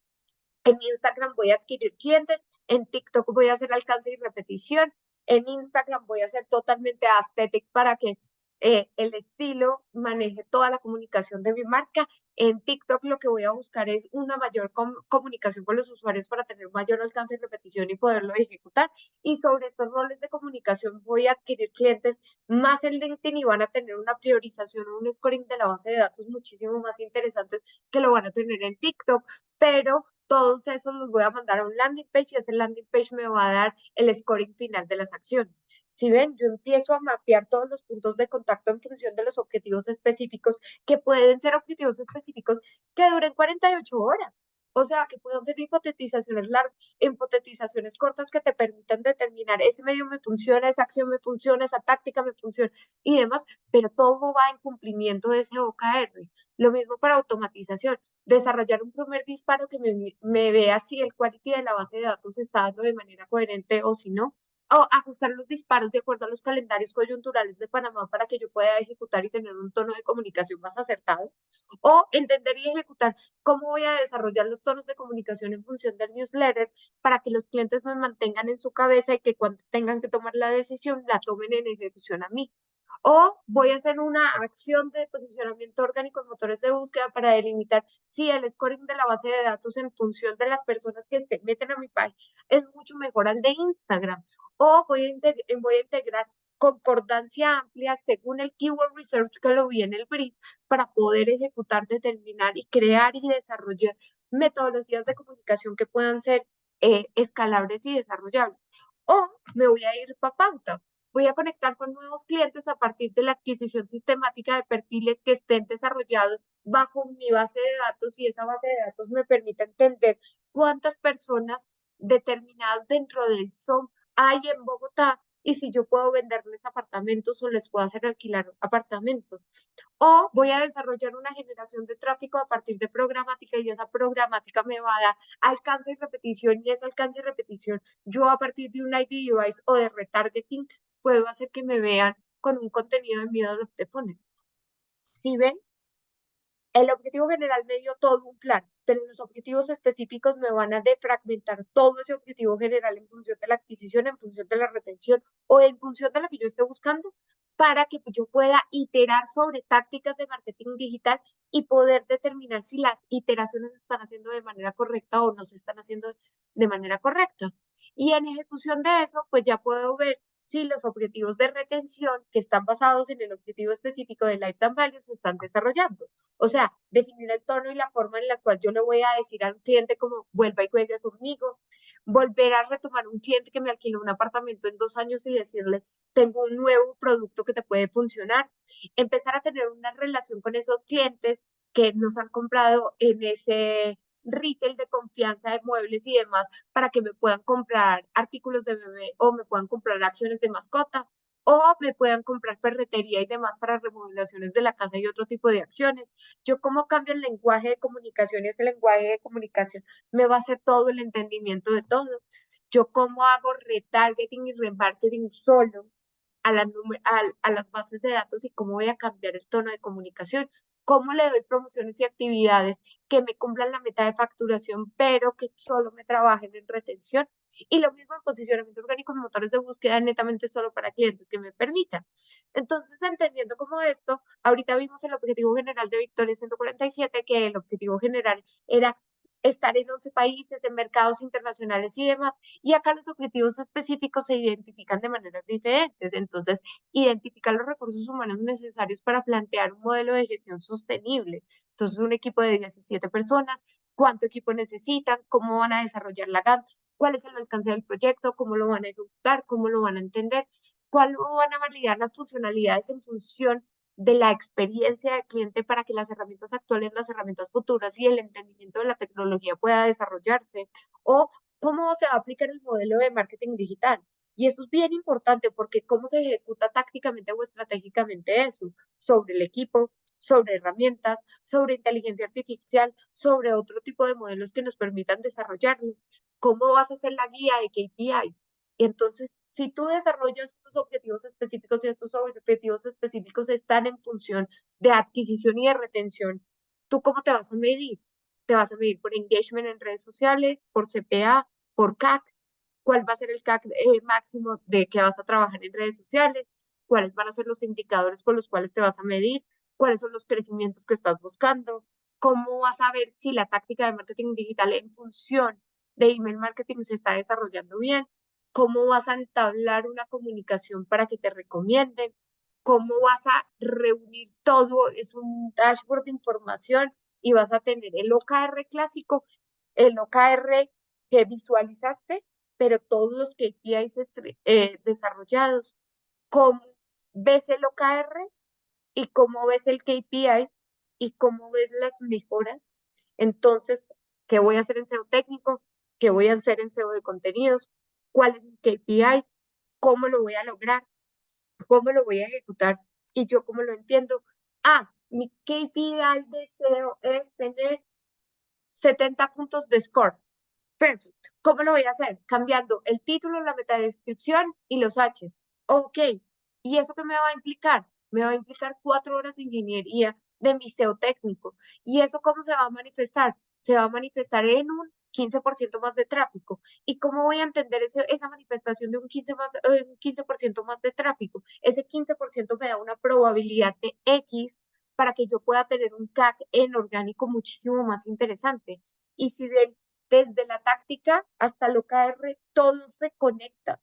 En Instagram voy a adquirir clientes, en TikTok voy a hacer alcance y repetición, en Instagram voy a hacer totalmente aesthetic para que el estilo maneje toda la comunicación de mi marca. En TikTok lo que voy a buscar es una mayor comunicación con los usuarios para tener mayor alcance y repetición y poderlo ejecutar. Y sobre estos roles de comunicación voy a adquirir clientes más en LinkedIn y van a tener una priorización o un scoring de la base de datos muchísimo más interesantes que lo van a tener en TikTok, pero todos esos los voy a mandar a un landing page y ese landing page me va a dar el scoring final de las acciones. Si ven, yo empiezo a mapear todos los puntos de contacto en función de los objetivos específicos, que pueden ser objetivos específicos que duren 48 horas. O sea, que puedan ser hipotetizaciones largas, hipotetizaciones cortas que te permitan determinar ese medio me funciona, esa acción me funciona, esa táctica me funciona y demás, pero todo va en cumplimiento de ese OKR. Lo mismo para automatización, desarrollar un primer disparo que me vea si el quality de la base de datos se está dando de manera coherente o si no, o ajustar los disparos de acuerdo a los calendarios coyunturales de Panamá para que yo pueda ejecutar y tener un tono de comunicación más acertado, o entender y ejecutar cómo voy a desarrollar los tonos de comunicación en función del newsletter para que los clientes me mantengan en su cabeza y que cuando tengan que tomar la decisión la tomen en ejecución a mí. O voy a hacer una acción de posicionamiento orgánico en motores de búsqueda para delimitar si el scoring de la base de datos en función de las personas que se meten a mi página es mucho mejor al de Instagram. O voy a integrar concordancia amplia según el keyword research que lo vi en el brief para poder ejecutar, determinar y crear y desarrollar metodologías de comunicación que puedan ser escalables y desarrollables. O me voy a ir para pauta. Voy a conectar con nuevos clientes a partir de la adquisición sistemática de perfiles que estén desarrollados bajo mi base de datos y esa base de datos me permite entender cuántas personas determinadas dentro del SOM hay en Bogotá y si yo puedo venderles apartamentos o les puedo hacer alquilar apartamentos. O voy a desarrollar una generación de tráfico a partir de programática y esa programática me va a dar alcance y repetición y ese alcance y repetición yo a partir de un ID device o de retargeting puedo hacer que me vean con un contenido de miedo a los teléfonos. ¿Sí ven? El objetivo general me dio todo un plan, pero los objetivos específicos me van a defragmentar todo ese objetivo general en función de la adquisición, en función de la retención o en función de lo que yo esté buscando para que yo pueda iterar sobre tácticas de marketing digital y poder determinar si las iteraciones se están haciendo de manera correcta o no se están haciendo de manera correcta. Y en ejecución de eso, pues ya puedo ver si los objetivos de retención que están basados en el objetivo específico de Lifetime Value se están desarrollando. O sea, definir el tono y la forma en la cual yo le voy a decir a un cliente como vuelva y juegue conmigo, volver a retomar un cliente que me alquiló un apartamento en 2 años y decirle, tengo un nuevo producto que te puede funcionar, empezar a tener una relación con esos clientes que nos han comprado en ese retail de confianza de muebles y demás para que me puedan comprar artículos de bebé o me puedan comprar acciones de mascota o me puedan comprar ferretería y demás para remodelaciones de la casa y otro tipo de acciones. Yo cómo cambio el lenguaje de comunicación y ese lenguaje de comunicación me va a hacer todo el entendimiento de todo. Yo cómo hago retargeting y remarketing solo a las bases de datos y cómo voy a cambiar el tono de comunicación, cómo le doy promociones y actividades que me cumplan la meta de facturación, pero que solo me trabajen en retención. Y lo mismo en posicionamiento orgánico en motores de búsqueda netamente solo para clientes que me permitan. Entonces, entendiendo como esto, ahorita vimos el objetivo general de Victoria 147, que el objetivo general era estar en 11 países, en mercados internacionales y demás. Y acá los objetivos específicos se identifican de maneras diferentes. Entonces, identificar los recursos humanos necesarios para plantear un modelo de gestión sostenible. Entonces, un equipo de 17 personas, cuánto equipo necesitan, cómo van a desarrollar la GAN, cuál es el alcance del proyecto, cómo lo van a ejecutar, cómo lo van a entender, cuándo van a validar las funcionalidades en función de la experiencia del cliente para que las herramientas actuales, las herramientas futuras y el entendimiento de la tecnología pueda desarrollarse, o cómo se va a aplicar el modelo de marketing digital. Y eso es bien importante porque cómo se ejecuta tácticamente o estratégicamente eso, sobre el equipo, sobre herramientas, sobre inteligencia artificial, sobre otro tipo de modelos que nos permitan desarrollarlo. ¿Cómo vas a hacer la guía de KPIs? Y entonces, si tú desarrollas tus objetivos específicos y estos objetivos específicos están en función de adquisición y de retención, ¿tú cómo te vas a medir? Te vas a medir por engagement en redes sociales, por CPA, por CAC. ¿Cuál va a ser el CAC máximo de que vas a trabajar en redes sociales? ¿Cuáles van a ser los indicadores con los cuales te vas a medir? ¿Cuáles son los crecimientos que estás buscando? ¿Cómo vas a ver si la táctica de marketing digital en función de email marketing se está desarrollando bien? ¿Cómo vas a entablar una comunicación para que te recomienden? ¿Cómo vas a reunir todo? Es un dashboard de información y vas a tener el OKR clásico, el OKR que visualizaste, pero todos los KPIs desarrollados. ¿Cómo ves el OKR y cómo ves el KPI y cómo ves las mejoras? Entonces, ¿qué voy a hacer en SEO técnico? ¿Qué voy a hacer en SEO de contenidos? ¿Cuál es mi KPI? ¿Cómo lo voy a lograr? ¿Cómo lo voy a ejecutar? Y yo cómo lo entiendo. Ah, mi KPI de SEO es tener 70 puntos de score. Perfecto. ¿Cómo lo voy a hacer? Cambiando el título, la metadescripción y los H's. Ok. ¿Y eso qué me va a implicar? Me va a implicar 4 horas de ingeniería de mi SEO técnico. ¿Y eso cómo se va a manifestar? Se va a manifestar en un 15% más de tráfico. ¿Y cómo voy a entender esa manifestación de un 15% más de tráfico? Ese 15% me da una probabilidad de X para que yo pueda tener un CAC en orgánico muchísimo más interesante. Y si desde la táctica hasta el OKR, todo se conecta.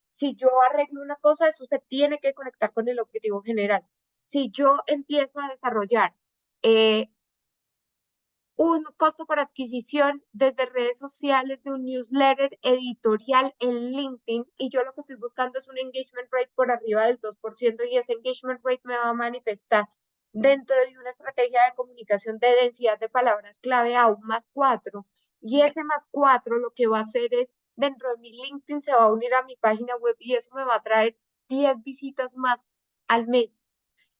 Si yo arreglo una cosa, eso se tiene que conectar con el objetivo general. Si yo empiezo a desarrollar eh, un costo por adquisición desde redes sociales, de un newsletter editorial en LinkedIn, y yo lo que estoy buscando es un engagement rate por arriba del 2%, y ese engagement rate me va a manifestar dentro de una estrategia de comunicación de densidad de palabras clave a un +4, y ese +4 lo que va a hacer es, dentro de mi LinkedIn se va a unir a mi página web y eso me va a traer 10 visitas más al mes.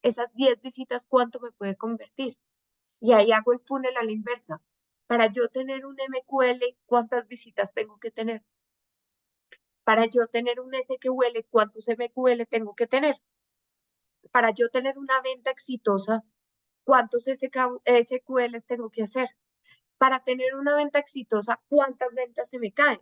Esas 10 visitas, ¿cuánto me puede convertir? Y ahí hago el funnel a la inversa. Para yo tener un MQL, ¿cuántas visitas tengo que tener? Para yo tener un SQL, ¿cuántos MQL tengo que tener? Para yo tener una venta exitosa, ¿cuántos SQLs tengo que hacer? Para tener una venta exitosa, ¿cuántas ventas se me caen?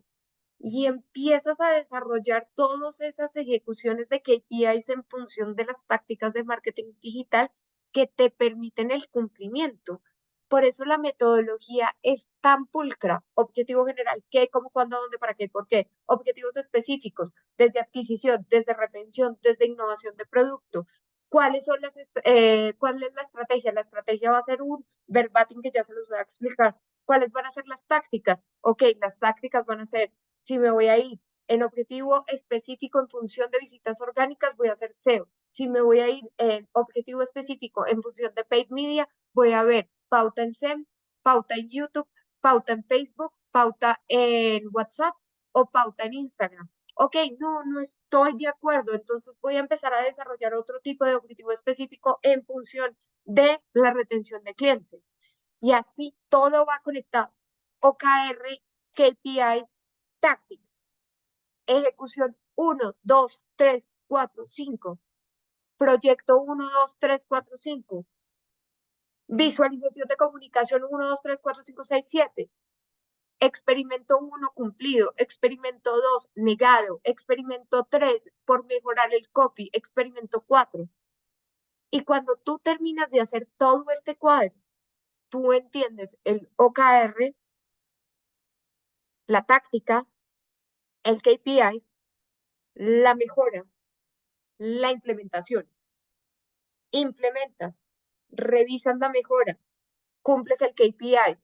Y empiezas a desarrollar todas esas ejecuciones de KPIs en función de las tácticas de marketing digital que te permiten el cumplimiento. Por eso la metodología es tan pulcra. Objetivo general, qué, cómo, cuándo, dónde, para qué, por qué. Objetivos específicos, desde adquisición, desde retención, desde innovación de producto. ¿Cuál es la estrategia? La estrategia va a ser un verbatim que ya se los voy a explicar. ¿Cuáles van a ser las tácticas? Ok, las tácticas van a ser, si me voy a ir en objetivo específico en función de visitas orgánicas, voy a hacer SEO. Si me voy a ir en objetivo específico en función de paid media, voy a ver pauta en SEM, pauta en YouTube, pauta en Facebook, pauta en WhatsApp o pauta en Instagram. Ok, no estoy de acuerdo, entonces voy a empezar a desarrollar otro tipo de objetivo específico en función de la retención de clientes. Y así todo va conectado. OKR, KPI, táctica, ejecución 1, 2, 3, 4, 5, proyecto 1, 2, 3, 4, 5, visualización de comunicación 1, 2, 3, 4, 5, 6, 7, experimento 1 cumplido, experimento 2 negado, experimento 3 por mejorar el copy, experimento 4. Y cuando tú terminas de hacer todo este cuadro, tú entiendes el OKR, la táctica, el KPI, la mejora, la implementación. Implementas, revisas la mejora, cumples el KPI,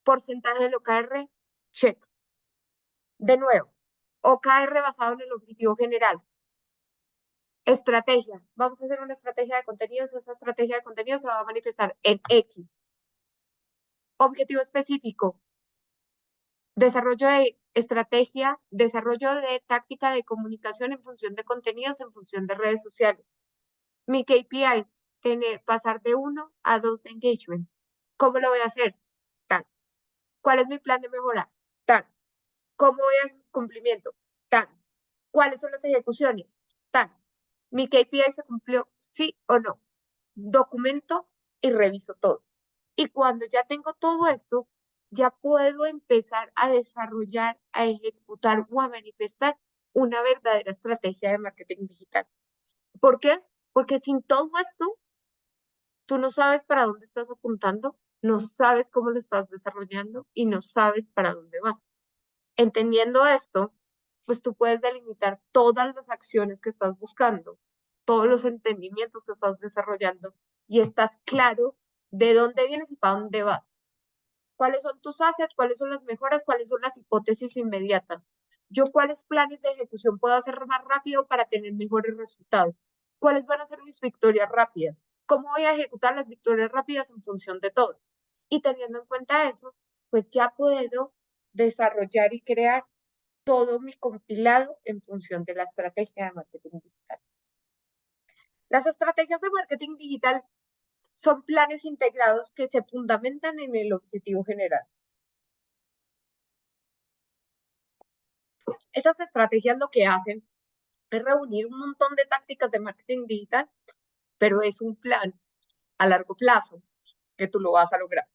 porcentaje del OKR, check. De nuevo, OKR basado en el objetivo general. Estrategia. Vamos a hacer una estrategia de contenidos. Esa estrategia de contenidos se va a manifestar en X. Objetivo específico. Desarrollo de estrategia, desarrollo de táctica de comunicación en función de contenidos, en función de redes sociales. Mi KPI, pasar de 1 a 2 de engagement. ¿Cómo lo voy a hacer? Tal. ¿Cuál es mi plan de mejora? Tal. ¿Cómo voy a hacer cumplimiento? Tal. ¿Cuáles son las ejecuciones? Tal. ¿Mi KPI se cumplió? Sí o no. Documento y reviso todo. Y cuando ya tengo todo esto, ya puedo empezar a desarrollar, a ejecutar o a manifestar una verdadera estrategia de marketing digital. ¿Por qué? Porque sin todo esto, tú no sabes para dónde estás apuntando, no sabes cómo lo estás desarrollando y no sabes para dónde va. Entendiendo esto, pues tú puedes delimitar todas las acciones que estás buscando, todos los entendimientos que estás desarrollando y estás claro de dónde vienes y para dónde vas. ¿Cuáles son tus assets? ¿Cuáles son las mejoras? ¿Cuáles son las hipótesis inmediatas? Yo, ¿cuáles planes de ejecución puedo hacer más rápido para tener mejores resultados? ¿Cuáles van a ser mis victorias rápidas? ¿Cómo voy a ejecutar las victorias rápidas en función de todo? Y teniendo en cuenta eso, pues ya puedo desarrollar y crear todo mi compilado en función de la estrategia de marketing digital. Las estrategias de marketing digital son planes integrados que se fundamentan en el objetivo general. Esas estrategias lo que hacen es reunir un montón de tácticas de marketing digital, pero es un plan a largo plazo que tú lo vas a lograr.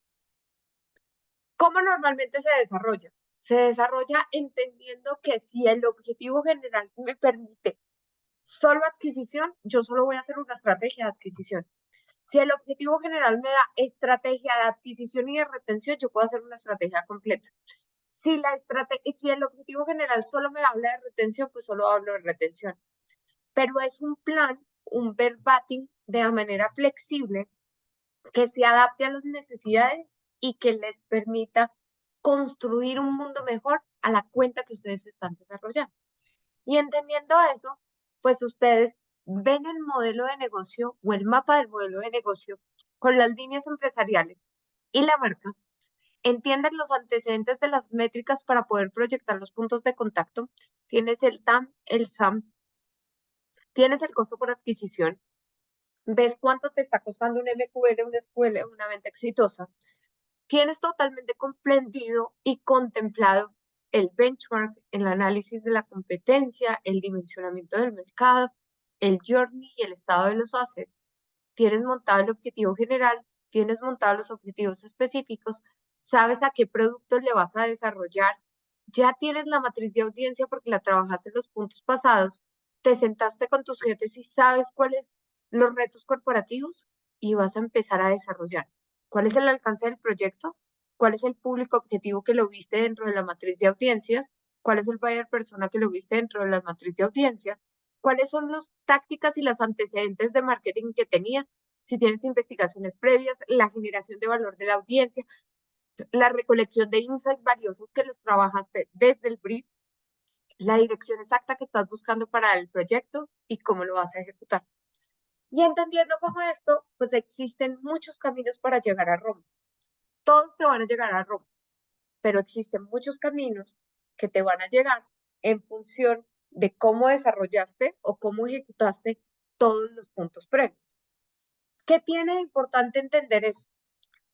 ¿Cómo normalmente se desarrolla? Se desarrolla entendiendo que si el objetivo general me permite solo adquisición, yo solo voy a hacer una estrategia de adquisición. Si el objetivo general me da estrategia de adquisición y de retención, yo puedo hacer una estrategia completa. Si el objetivo general solo me habla de retención, pues solo hablo de retención. Pero es un plan, un verbatim de manera flexible que se adapte a las necesidades y que les permita construir un mundo mejor a la cuenta que ustedes están desarrollando. Y entendiendo eso, pues ustedes ven el modelo de negocio o el mapa del modelo de negocio con las líneas empresariales y la marca, entienden los antecedentes de las métricas para poder proyectar los puntos de contacto, tienes el TAM, el SAM, tienes el costo por adquisición, ves cuánto te está costando un MQL, una escuela, una venta exitosa, tienes totalmente comprendido y contemplado el benchmark, el análisis de la competencia, el dimensionamiento del mercado, el journey y el estado de los assets. Tienes montado el objetivo general, tienes montado los objetivos específicos, sabes a qué productos le vas a desarrollar, ya tienes la matriz de audiencia porque la trabajaste en los puntos pasados, te sentaste con tus jefes y sabes cuáles los retos corporativos y vas a empezar a desarrollar. ¿Cuál es el alcance del proyecto? ¿Cuál es el público objetivo que lo viste dentro de la matriz de audiencias? ¿Cuál es el buyer persona que lo viste dentro de la matriz de audiencia? ¿Cuáles son las tácticas y los antecedentes de marketing que tenía? Si tienes investigaciones previas, la generación de valor de la audiencia, la recolección de insights valiosos que los trabajaste desde el brief, la dirección exacta que estás buscando para el proyecto y cómo lo vas a ejecutar. Y entendiendo cómo esto, pues existen muchos caminos para llegar a Roma. Todos te van a llegar a Roma, pero existen muchos caminos que te van a llegar en función de cómo desarrollaste o cómo ejecutaste todos los puntos previos. ¿Qué tiene de importante entender eso?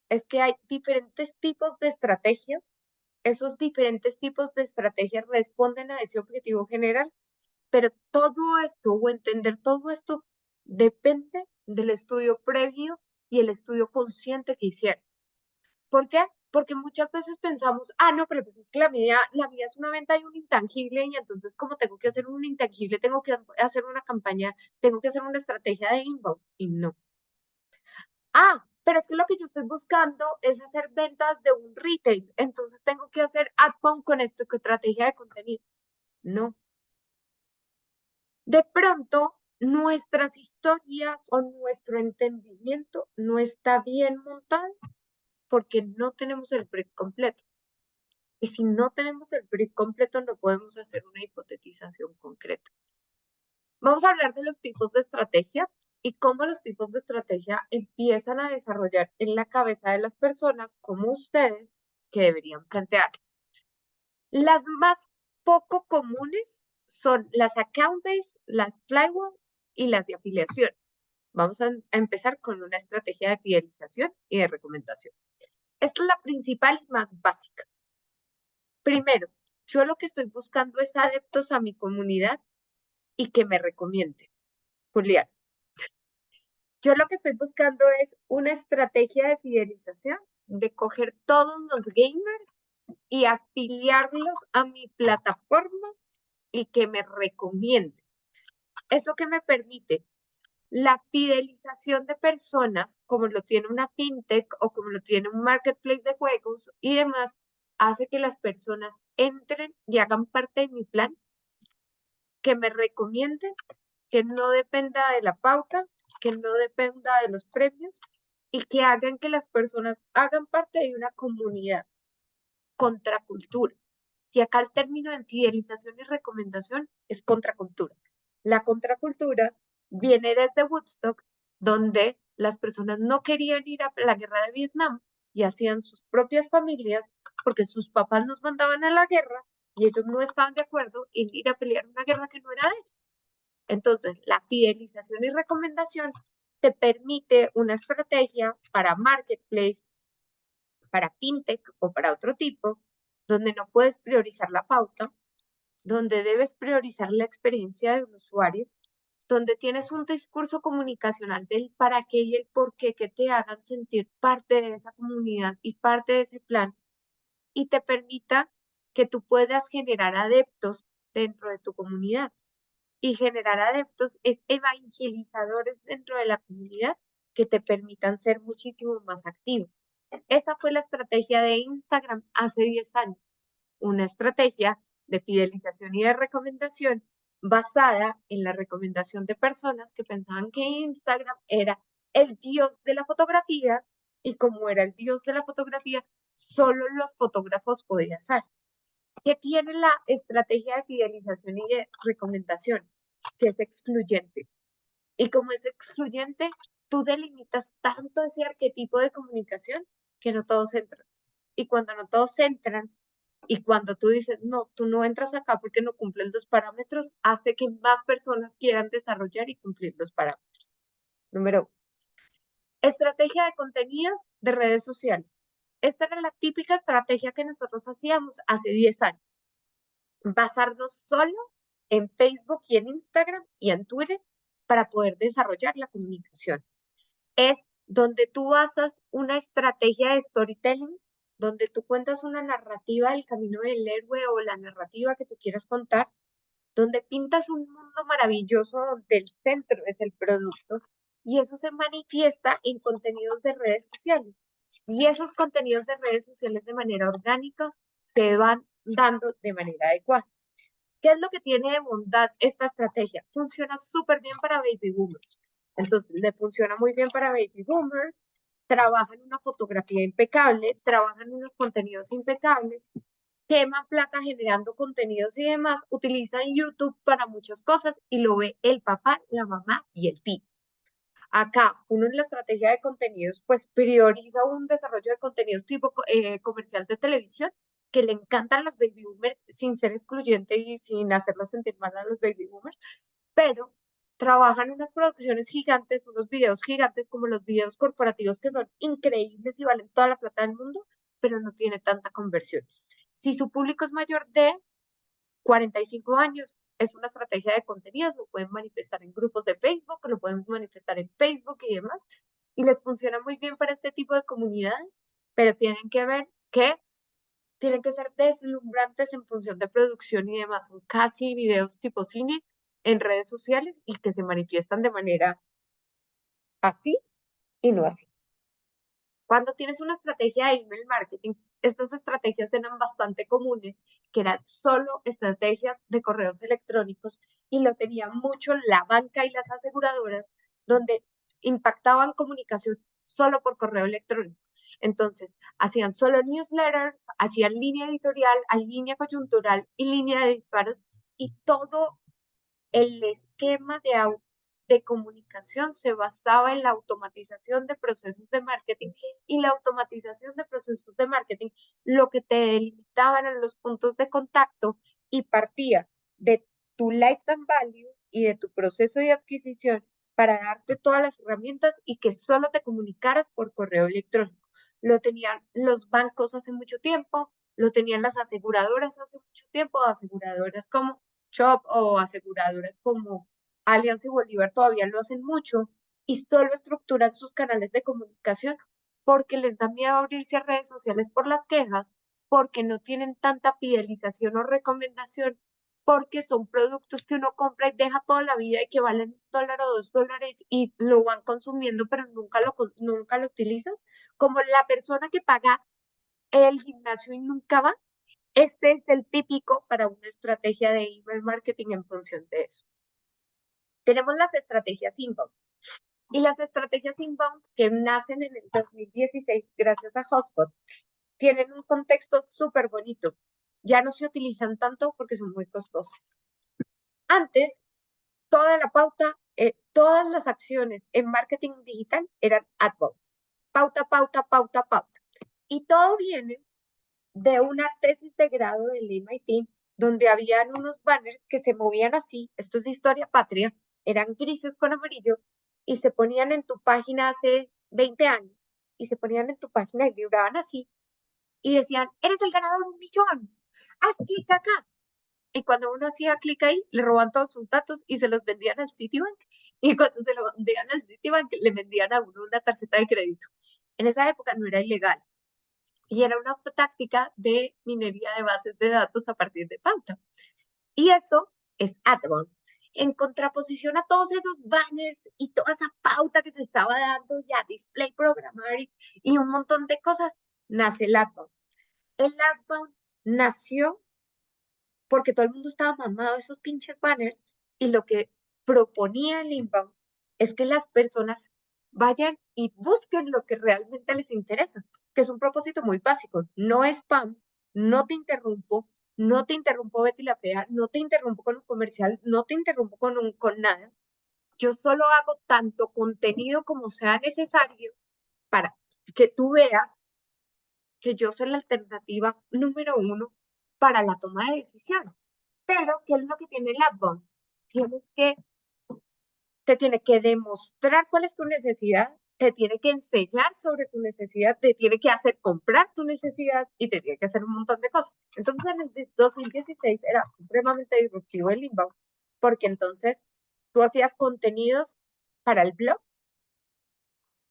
Es que hay diferentes tipos de estrategias. Esos diferentes tipos de estrategias responden a ese objetivo general, pero todo esto o entender todo esto depende del estudio previo y el estudio consciente que hicieron. ¿Por qué? Porque muchas veces pensamos, no, pero pues es que la vida es una venta y un intangible, y entonces como tengo que hacer un intangible, tengo que hacer una campaña, tengo que hacer una estrategia de inbound, y no. Pero es que lo que yo estoy buscando es hacer ventas de un retail, entonces tengo que hacer outbound con esto, con estrategia de contenido. No. De pronto, nuestras historias o nuestro entendimiento no está bien montado porque no tenemos el brief completo. Y si no tenemos el brief completo, no podemos hacer una hipotetización concreta. Vamos a hablar de los tipos de estrategia y cómo los tipos de estrategia empiezan a desarrollar en la cabeza de las personas como ustedes que deberían plantear. Las más poco comunes son las account-based, las flywheel y las de afiliación. Vamos a empezar con una estrategia de fidelización y de recomendación. Esta es la principal y más básica. Primero, yo lo que estoy buscando es adeptos a mi comunidad y que me recomienden. Julián, yo lo que estoy buscando es una estrategia de fidelización, de coger todos los gamers y afiliarlos a mi plataforma y que me recomienden. ¿Eso qué me permite? La fidelización de personas, como lo tiene una fintech o como lo tiene un marketplace de juegos y demás, hace que las personas entren y hagan parte de mi plan, que me recomienden, que no dependa de la pauta, que no dependa de los premios y que hagan que las personas hagan parte de una comunidad, contracultura. Y acá el término de fidelización y recomendación es contracultura. La contracultura viene desde Woodstock, donde las personas no querían ir a la guerra de Vietnam y hacían sus propias familias porque sus papás los mandaban a la guerra y ellos no estaban de acuerdo en ir a pelear una guerra que no era de ellos. Entonces, la fidelización y recomendación te permite una estrategia para marketplace, para fintech o para otro tipo, donde no puedes priorizar la pauta, donde debes priorizar la experiencia del usuario, donde tienes un discurso comunicacional del para qué y el por qué que te hagan sentir parte de esa comunidad y parte de ese plan y te permita que tú puedas generar adeptos dentro de tu comunidad. Y generar adeptos es evangelizadores dentro de la comunidad que te permitan ser muchísimo más activos. Esa fue la estrategia de Instagram hace 10 años, una estrategia de fidelización y de recomendación basada en la recomendación de personas que pensaban que Instagram era el dios de la fotografía y como era el dios de la fotografía, solo los fotógrafos podían usar. ¿Qué tiene la estrategia de fidelización y de recomendación? Que es excluyente. Y como es excluyente, tú delimitas tanto ese arquetipo de comunicación que no todos entran. Y cuando no todos entran, y cuando tú dices, no, tú no entras acá porque no cumples los parámetros, hace que más personas quieran desarrollar y cumplir los parámetros. Número 1. Estrategia de contenidos de redes sociales. Esta era la típica estrategia que nosotros hacíamos hace 10 años. Basarnos solo en Facebook y en Instagram y en Twitter para poder desarrollar la comunicación. Es donde tú basas una estrategia de storytelling, donde tú cuentas una narrativa del camino del héroe o la narrativa que tú quieras contar, donde pintas un mundo maravilloso donde el centro es el producto y eso se manifiesta en contenidos de redes sociales. Y esos contenidos de redes sociales de manera orgánica se van dando de manera adecuada. ¿Qué es lo que tiene de bondad esta estrategia? Funciona súper bien para baby boomers. Entonces, le funciona muy bien para baby boomers, trabajan una fotografía impecable, trabajan unos contenidos impecables, queman plata generando contenidos y demás, utilizan YouTube para muchas cosas y lo ve el papá, la mamá y el tío. Acá, uno en la estrategia de contenidos, pues prioriza un desarrollo de contenidos tipo comercial de televisión, que le encantan los baby boomers, sin ser excluyente y sin hacerlos sentir mal a los baby boomers, pero trabajan unas producciones gigantes, unos videos gigantes como los videos corporativos que son increíbles y valen toda la plata del mundo, pero no tiene tanta conversión. Si su público es mayor de 45 años, es una estrategia de contenidos, lo pueden manifestar en grupos de Facebook, lo pueden manifestar en Facebook y demás, y les funciona muy bien para este tipo de comunidades, pero tienen que ver que tienen que ser deslumbrantes en función de producción y demás, son casi videos tipo cine en redes sociales y que se manifiestan de manera así y no así. Cuando tienes una estrategia de email marketing, estas estrategias eran bastante comunes, que eran solo estrategias de correos electrónicos y lo tenían mucho la banca y las aseguradoras, donde impactaban comunicación solo por correo electrónico. Entonces, hacían solo newsletters, hacían línea editorial, línea coyuntural y línea de disparos y todo el esquema de comunicación se basaba en la automatización de procesos de marketing y la automatización de procesos de marketing lo que te delimitaban en los puntos de contacto y partía de tu lifetime value y de tu proceso de adquisición para darte todas las herramientas y que solo te comunicaras por correo electrónico. Lo tenían los bancos hace mucho tiempo, lo tenían las aseguradoras hace mucho tiempo, aseguradoras como Shop o aseguradoras como Allianz y Bolívar todavía lo hacen mucho y solo estructuran sus canales de comunicación porque les da miedo abrirse a redes sociales por las quejas, porque no tienen tanta fidelización o recomendación, porque son productos que uno compra y deja toda la vida y que valen $1 o $2 y lo van consumiendo, pero nunca lo utilizan, como la persona que paga el gimnasio y nunca va. Este es el típico para una estrategia de email marketing en función de eso. Tenemos las estrategias inbound. Y las estrategias inbound que nacen en el 2016 gracias a HubSpot tienen un contexto súper bonito. Ya no se utilizan tanto porque son muy costosos. Antes, toda la pauta, todas las acciones en marketing digital eran outbound. Pauta, pauta, pauta, pauta. Y todo viene de una tesis de grado del MIT, donde habían unos banners que se movían así, esto es historia patria, eran grises con amarillo, y se ponían en tu página hace 20 años, y se ponían en tu página y vibraban así, y decían, eres el ganador de 1 millón, haz clic acá. Y cuando uno hacía clic ahí, le roban todos sus datos y se los vendían al Citibank. Y cuando se lo vendían al Citibank, le vendían a uno una tarjeta de crédito. En esa época no era ilegal y era una táctica de minería de bases de datos a partir de pauta. Y eso es outbound. En contraposición a todos esos banners y toda esa pauta que se estaba dando ya, display programmatic y un montón de cosas, nace el outbound. El outbound nació porque todo el mundo estaba mamado de esos pinches banners y lo que proponía el inbound es que las personas vayan y busquen lo que realmente les interesa, que es un propósito muy básico. No es spam, no te interrumpo, no te interrumpo Betty la Fea, no te interrumpo con un comercial, no te interrumpo con nada. Yo solo hago tanto contenido como sea necesario para que tú veas que yo soy la alternativa número uno para la toma de decisiones. Pero, ¿qué es lo que tiene el Adbound? Tienes que te tiene que demostrar cuál es tu necesidad, te tiene que enseñar sobre tu necesidad, te tiene que hacer comprar tu necesidad y te tiene que hacer un montón de cosas. Entonces, en el 2016 era supremamente disruptivo el inbound, porque entonces tú hacías contenidos para el blog,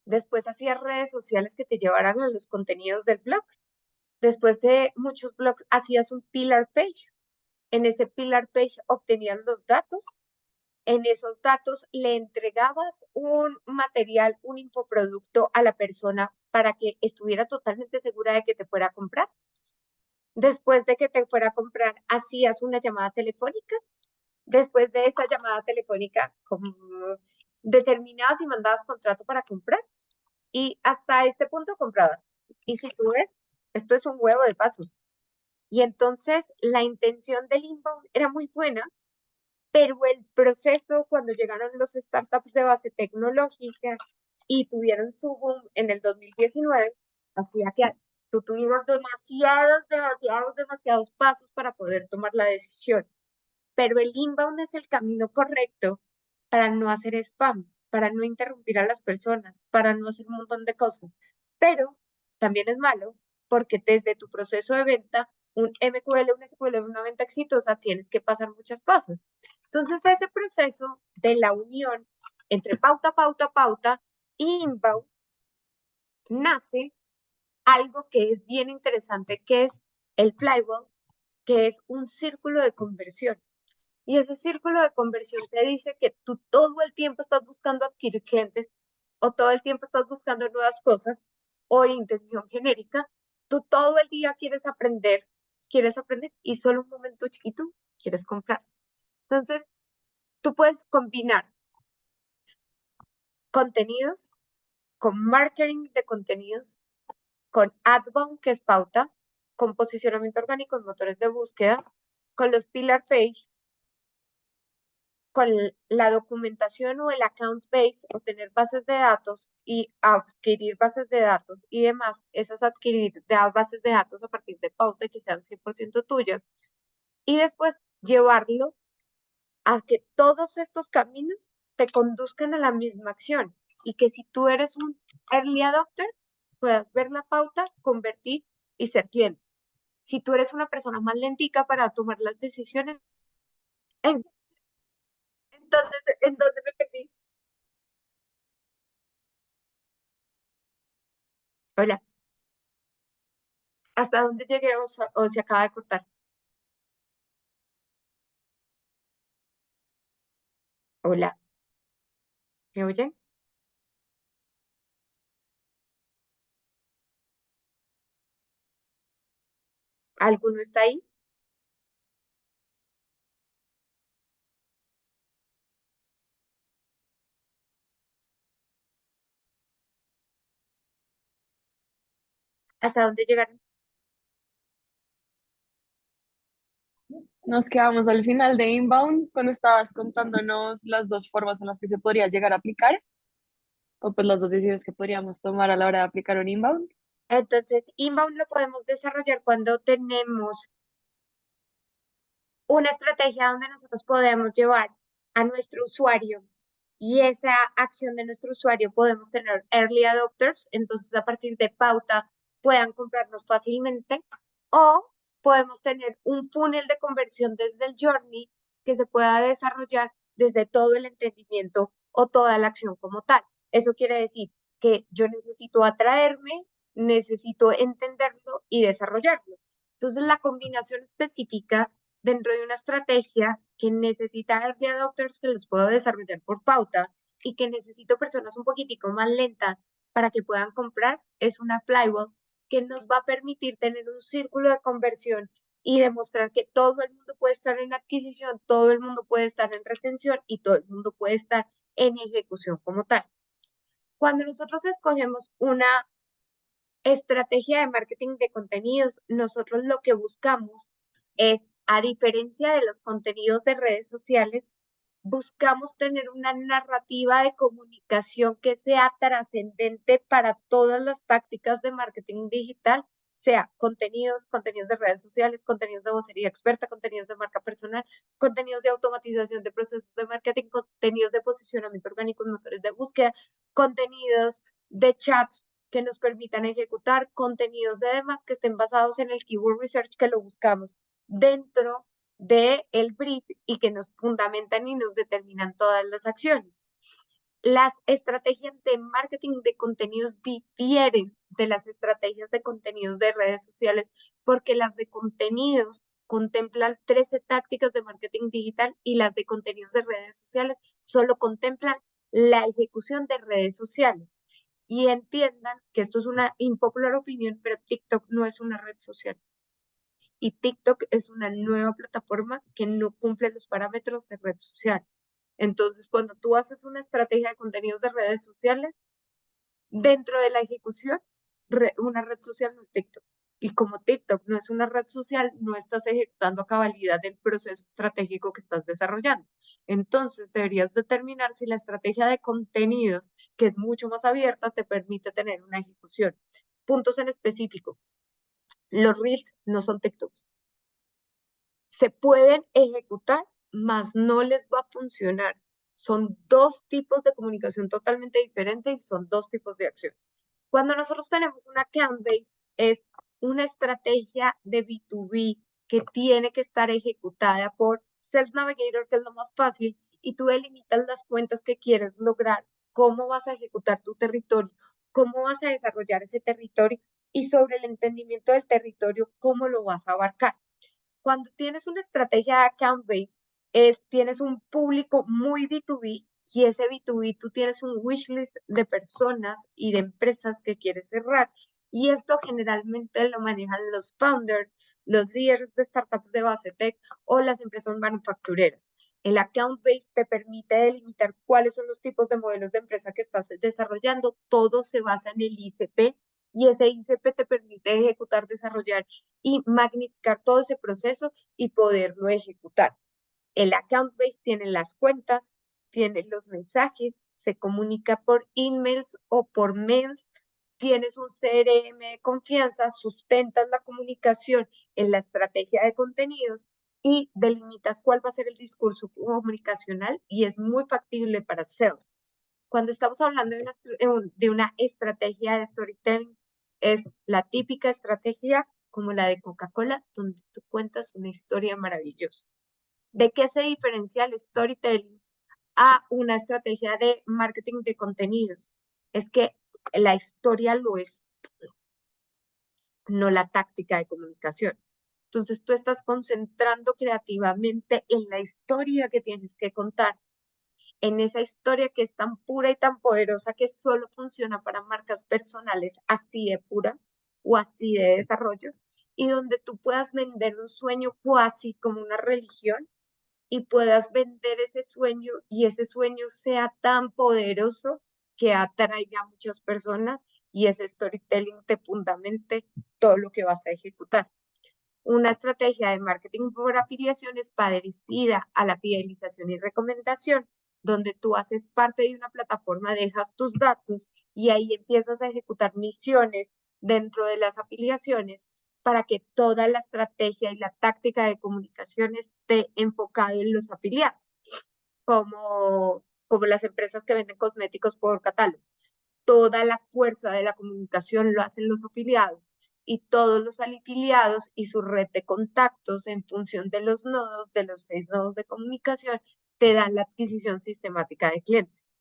después hacías redes sociales que te llevaran a los contenidos del blog, después de muchos blogs hacías un pillar page. En ese pillar page obtenían los datos. En esos datos le entregabas un material, un infoproducto a la persona para que estuviera totalmente segura de que te fuera a comprar. Después de que te fuera a comprar, hacías una llamada telefónica. Después de esa llamada telefónica, como determinabas y mandabas contrato para comprar. Y hasta este punto comprabas. Y si tú ves, esto es un huevo de pasos. Y entonces la intención del inbound era muy buena, pero el proceso cuando llegaron los startups de base tecnológica y tuvieron su boom en el 2019, hacía que tú tuvieras demasiados pasos para poder tomar la decisión. Pero el inbound es el camino correcto para no hacer spam, para no interrumpir a las personas, para no hacer un montón de cosas. Pero también es malo porque desde tu proceso de venta, un MQL, un SQL, una venta exitosa, tienes que pasar muchas cosas. Entonces, ese proceso de la unión entre pauta y inbound nace algo que es bien interesante, que es el flywheel, que es un círculo de conversión. Y ese círculo de conversión te dice que tú todo el tiempo estás buscando adquirir clientes o todo el tiempo estás buscando nuevas cosas o intención genérica. Tú todo el día quieres aprender y solo un momento chiquito quieres comprar. Entonces, tú puedes combinar contenidos con marketing de contenidos, con Adbound, que es pauta, con posicionamiento orgánico en motores de búsqueda, con los pillar page, con la documentación o el account base, obtener bases de datos y adquirir bases de datos y demás, esas adquirir de bases de datos a partir de pauta y que sean 100% tuyas, y después llevarlo a que todos estos caminos te conduzcan a la misma acción y que si tú eres un early adopter, puedas ver la pauta, convertir y ser cliente. Si tú eres una persona más lentica para tomar las decisiones, entonces, ¿en dónde me perdí? Hola. ¿Hasta dónde llegué o se acaba de cortar? Hola, ¿me oyen? ¿Alguno está ahí? ¿Hasta dónde llegaron? Nos quedamos al final de Inbound cuando estabas contándonos las dos formas en las que se podría llegar a aplicar, o pues las dos decisiones que podríamos tomar a la hora de aplicar un Inbound. Entonces, inbound lo podemos desarrollar cuando tenemos una estrategia donde nosotros podemos llevar a nuestro usuario y esa acción de nuestro usuario podemos tener early adopters, entonces a partir de pauta puedan comprarnos fácilmente o podemos tener un funnel de conversión desde el journey que se pueda desarrollar desde todo el entendimiento o toda la acción como tal. Eso quiere decir que yo necesito atraerme, necesito entenderlo y desarrollarlo. Entonces, la combinación específica dentro de una estrategia que necesita early adopters que los puedo desarrollar por pauta y que necesito personas un poquitico más lentas para que puedan comprar, es una flywheel que nos va a permitir tener un círculo de conversión y demostrar que todo el mundo puede estar en adquisición, todo el mundo puede estar en retención y todo el mundo puede estar en ejecución como tal. Cuando nosotros escogemos una estrategia de marketing de contenidos, nosotros lo que buscamos es, a diferencia de los contenidos de redes sociales, buscamos tener una narrativa de comunicación que sea trascendente para todas las tácticas de marketing digital, sea contenidos de redes sociales, contenidos de vocería experta, contenidos de marca personal, contenidos de automatización de procesos de marketing, contenidos de posicionamiento orgánico en motores de búsqueda, contenidos de chats que nos permitan ejecutar, contenidos de demás que estén basados en el keyword research que lo buscamos dentro de el brief y que nos fundamentan y nos determinan todas las acciones. Las estrategias de marketing de contenidos difieren de las estrategias de contenidos de redes sociales porque las de contenidos contemplan 13 tácticas de marketing digital y las de contenidos de redes sociales solo contemplan la ejecución de redes sociales. Y entiendan que esto es una impopular opinión, pero TikTok no es una red social. Y TikTok es una nueva plataforma que no cumple los parámetros de red social. Entonces, cuando tú haces una estrategia de contenidos de redes sociales, dentro de la ejecución, una red social no es TikTok. Y como TikTok no es una red social, no estás ejecutando a cabalidad el proceso estratégico que estás desarrollando. Entonces, deberías determinar si la estrategia de contenidos, que es mucho más abierta, te permite tener una ejecución. Puntos en específico. Los Reels no son TikToks. Se pueden ejecutar, mas no les va a funcionar. Son dos tipos de comunicación totalmente diferentes y son dos tipos de acción. Cuando nosotros tenemos una account base, es una estrategia de B2B que tiene que estar ejecutada por Sales Navigator, que es lo más fácil, y tú delimitas las cuentas que quieres lograr, cómo vas a ejecutar tu territorio, cómo vas a desarrollar ese territorio y sobre el entendimiento del territorio, cómo lo vas a abarcar. Cuando tienes una estrategia de account base, tienes un público muy B2B y ese B2B tú tienes un wish list de personas y de empresas que quieres cerrar. Y esto generalmente lo manejan los founders, los líderes de startups de base tech o las empresas manufactureras. El account base te permite delimitar cuáles son los tipos de modelos de empresa que estás desarrollando. Todo se basa en el ICP y ese ICP te permite ejecutar, desarrollar y magnificar todo ese proceso y poderlo ejecutar. El account base tiene las cuentas, tiene los mensajes, se comunica por emails o por mails, tienes un CRM de confianza, sustentas la comunicación en la estrategia de contenidos y delimitas cuál va a ser el discurso comunicacional y es muy factible para sales. Cuando estamos hablando de una estrategia de storytelling, es la típica estrategia como la de Coca-Cola, donde tú cuentas una historia maravillosa. ¿De qué se diferencia el storytelling a una estrategia de marketing de contenidos? Es que la historia lo es, no la táctica de comunicación. Entonces tú estás concentrando creativamente en la historia que tienes que contar, en esa historia que es tan pura y tan poderosa que solo funciona para marcas personales así de pura o así de desarrollo, y donde tú puedas vender un sueño cuasi como una religión y puedas vender ese sueño y ese sueño sea tan poderoso que atraiga a muchas personas y ese storytelling te fundamente todo lo que vas a ejecutar. Una estrategia de marketing por afiliación es parecida a la fidelización y recomendación, donde tú haces parte de una plataforma, dejas tus datos y ahí empiezas a ejecutar misiones dentro de las afiliaciones para que toda la estrategia y la táctica de comunicación esté enfocado en los afiliados, como las empresas que venden cosméticos por catálogo. Toda la fuerza de la comunicación lo hacen los afiliados y todos los afiliados y su red de contactos en función de los nodos, de los 6 nodos de comunicación, te dan la adquisición sistemática de clientes.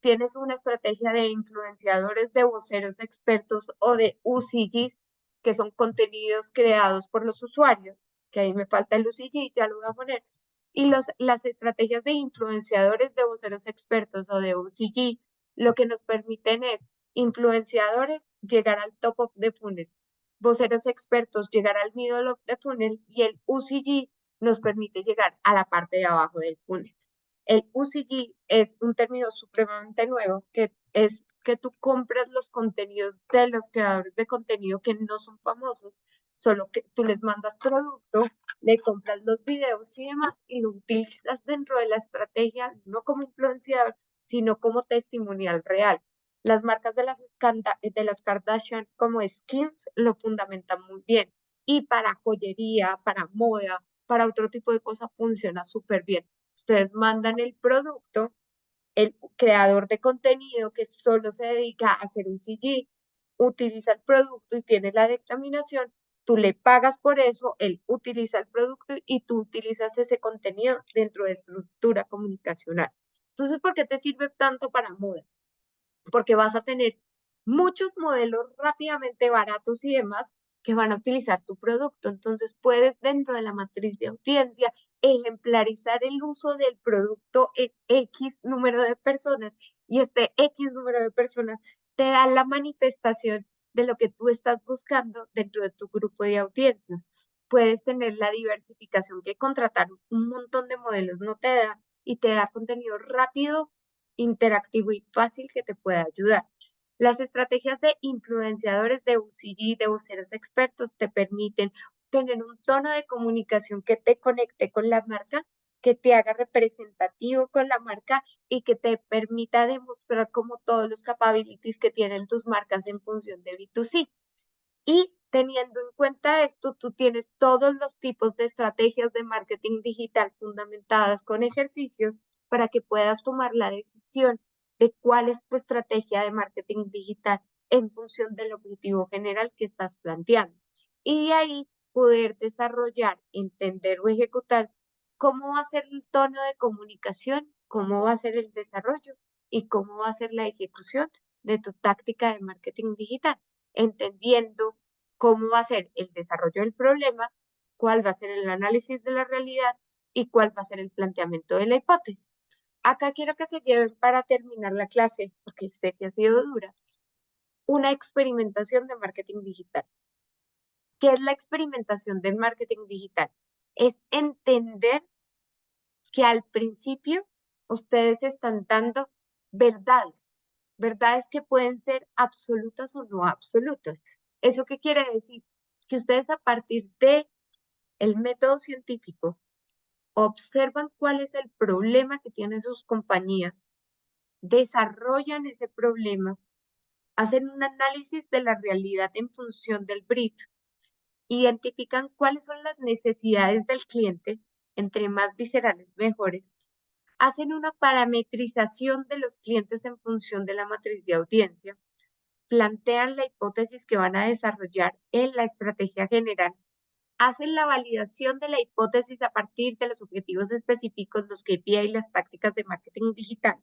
Tienes una estrategia de influenciadores, de voceros expertos o de UCGs, que son contenidos creados por los usuarios, que ahí me falta el UCG, ya lo voy a poner. Y las estrategias de influenciadores, de voceros expertos o de UCG, lo que nos permiten es influenciadores llegar al top of the funnel, voceros expertos llegar al middle of the funnel y el UCG nos permite llegar a la parte de abajo del funnel. El UCG es un término supremamente nuevo que es que tú compras los contenidos de los creadores de contenido que no son famosos, solo que tú les mandas producto, le compras los videos y demás, y lo utilizas dentro de la estrategia, no como influenciador, sino como testimonial real. Las marcas de las Kardashian como Skins lo fundamentan muy bien. Y para joyería, para moda, para otro tipo de cosas funciona súper bien. Ustedes mandan el producto, el creador de contenido que solo se dedica a hacer un CG, utiliza el producto y tiene la dictaminación, tú le pagas por eso, él utiliza el producto y tú utilizas ese contenido dentro de estructura comunicacional. Entonces, ¿por qué te sirve tanto para moda? Porque vas a tener muchos modelos rápidamente baratos y demás que van a utilizar tu producto. Entonces puedes dentro de la matriz de audiencia ejemplarizar el uso del producto en X número de personas y este X número de personas te da la manifestación de lo que tú estás buscando dentro de tu grupo de audiencias. Puedes tener la diversificación que contratar un montón de modelos no te da y te da contenido rápido, interactivo y fácil que te pueda ayudar. Las estrategias de influenciadores de UCG, de voceros expertos, te permiten tener un tono de comunicación que te conecte con la marca, que te haga representativo con la marca y que te permita demostrar como todos los capabilities que tienen tus marcas en función de B2C. Y teniendo en cuenta esto, tú tienes todos los tipos de estrategias de marketing digital fundamentadas con ejercicios para que puedas tomar la decisión de cuál es tu estrategia de marketing digital en función del objetivo general que estás planteando. Y de ahí poder desarrollar, entender o ejecutar cómo va a ser el tono de comunicación, cómo va a ser el desarrollo y cómo va a ser la ejecución de tu táctica de marketing digital, entendiendo cómo va a ser el desarrollo del problema, cuál va a ser el análisis de la realidad y cuál va a ser el planteamiento de la hipótesis. Acá quiero que se lleven para terminar la clase, porque sé que ha sido dura, una experimentación de marketing digital. ¿Qué es la experimentación del marketing digital? Es entender que al principio ustedes están dando verdades, verdades que pueden ser absolutas o no absolutas. ¿Eso qué quiere decir? Que ustedes a partir de el método científico observan cuál es el problema que tienen sus compañías, desarrollan ese problema, hacen un análisis de la realidad en función del brief, identifican cuáles son las necesidades del cliente, entre más viscerales mejores, hacen una parametrización de los clientes en función de la matriz de audiencia, plantean la hipótesis que van a desarrollar en la estrategia general, hacen la validación de la hipótesis a partir de los objetivos específicos, los KPI y las tácticas de marketing digital,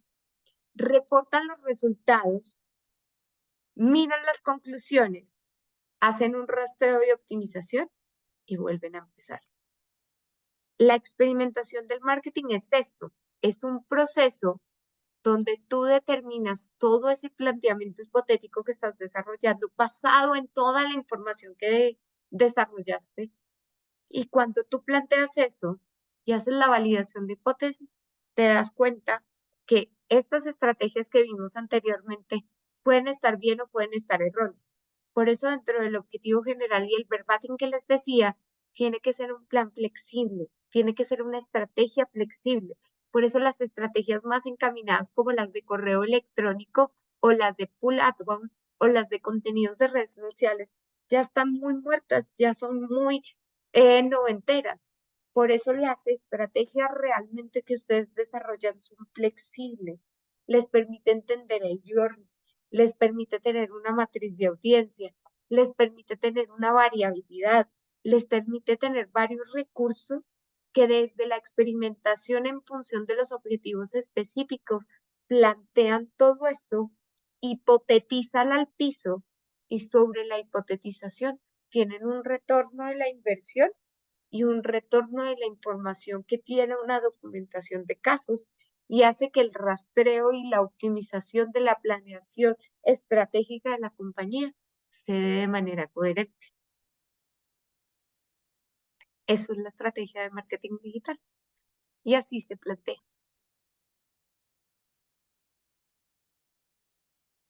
reportan los resultados, miran las conclusiones, hacen un rastreo y optimización y vuelven a empezar. La experimentación del marketing es esto, es un proceso donde tú determinas todo ese planteamiento hipotético que estás desarrollando basado en toda la información que desarrollaste. Y cuando tú planteas eso y haces la validación de hipótesis, te das cuenta que estas estrategias que vimos anteriormente pueden estar bien o pueden estar erróneas. Por eso dentro del objetivo general y el verbatim que les decía, tiene que ser un plan flexible, tiene que ser una estrategia flexible. Por eso las estrategias más encaminadas como las de correo electrónico o las de pull outbound o las de contenidos de redes sociales ya están muy muertas, ya son muy noventeras. Por eso las estrategias realmente que ustedes desarrollan son flexibles, les permite entender el journey, les permite tener una matriz de audiencia, les permite tener una variabilidad, les permite tener varios recursos que desde la experimentación en función de los objetivos específicos plantean todo esto, hipotetizan al piso y sobre la hipotetización tienen un retorno de la inversión y un retorno de la información que tiene una documentación de casos y hace que el rastreo y la optimización de la planeación estratégica de la compañía se dé de manera coherente. Eso es la estrategia de marketing digital y así se plantea.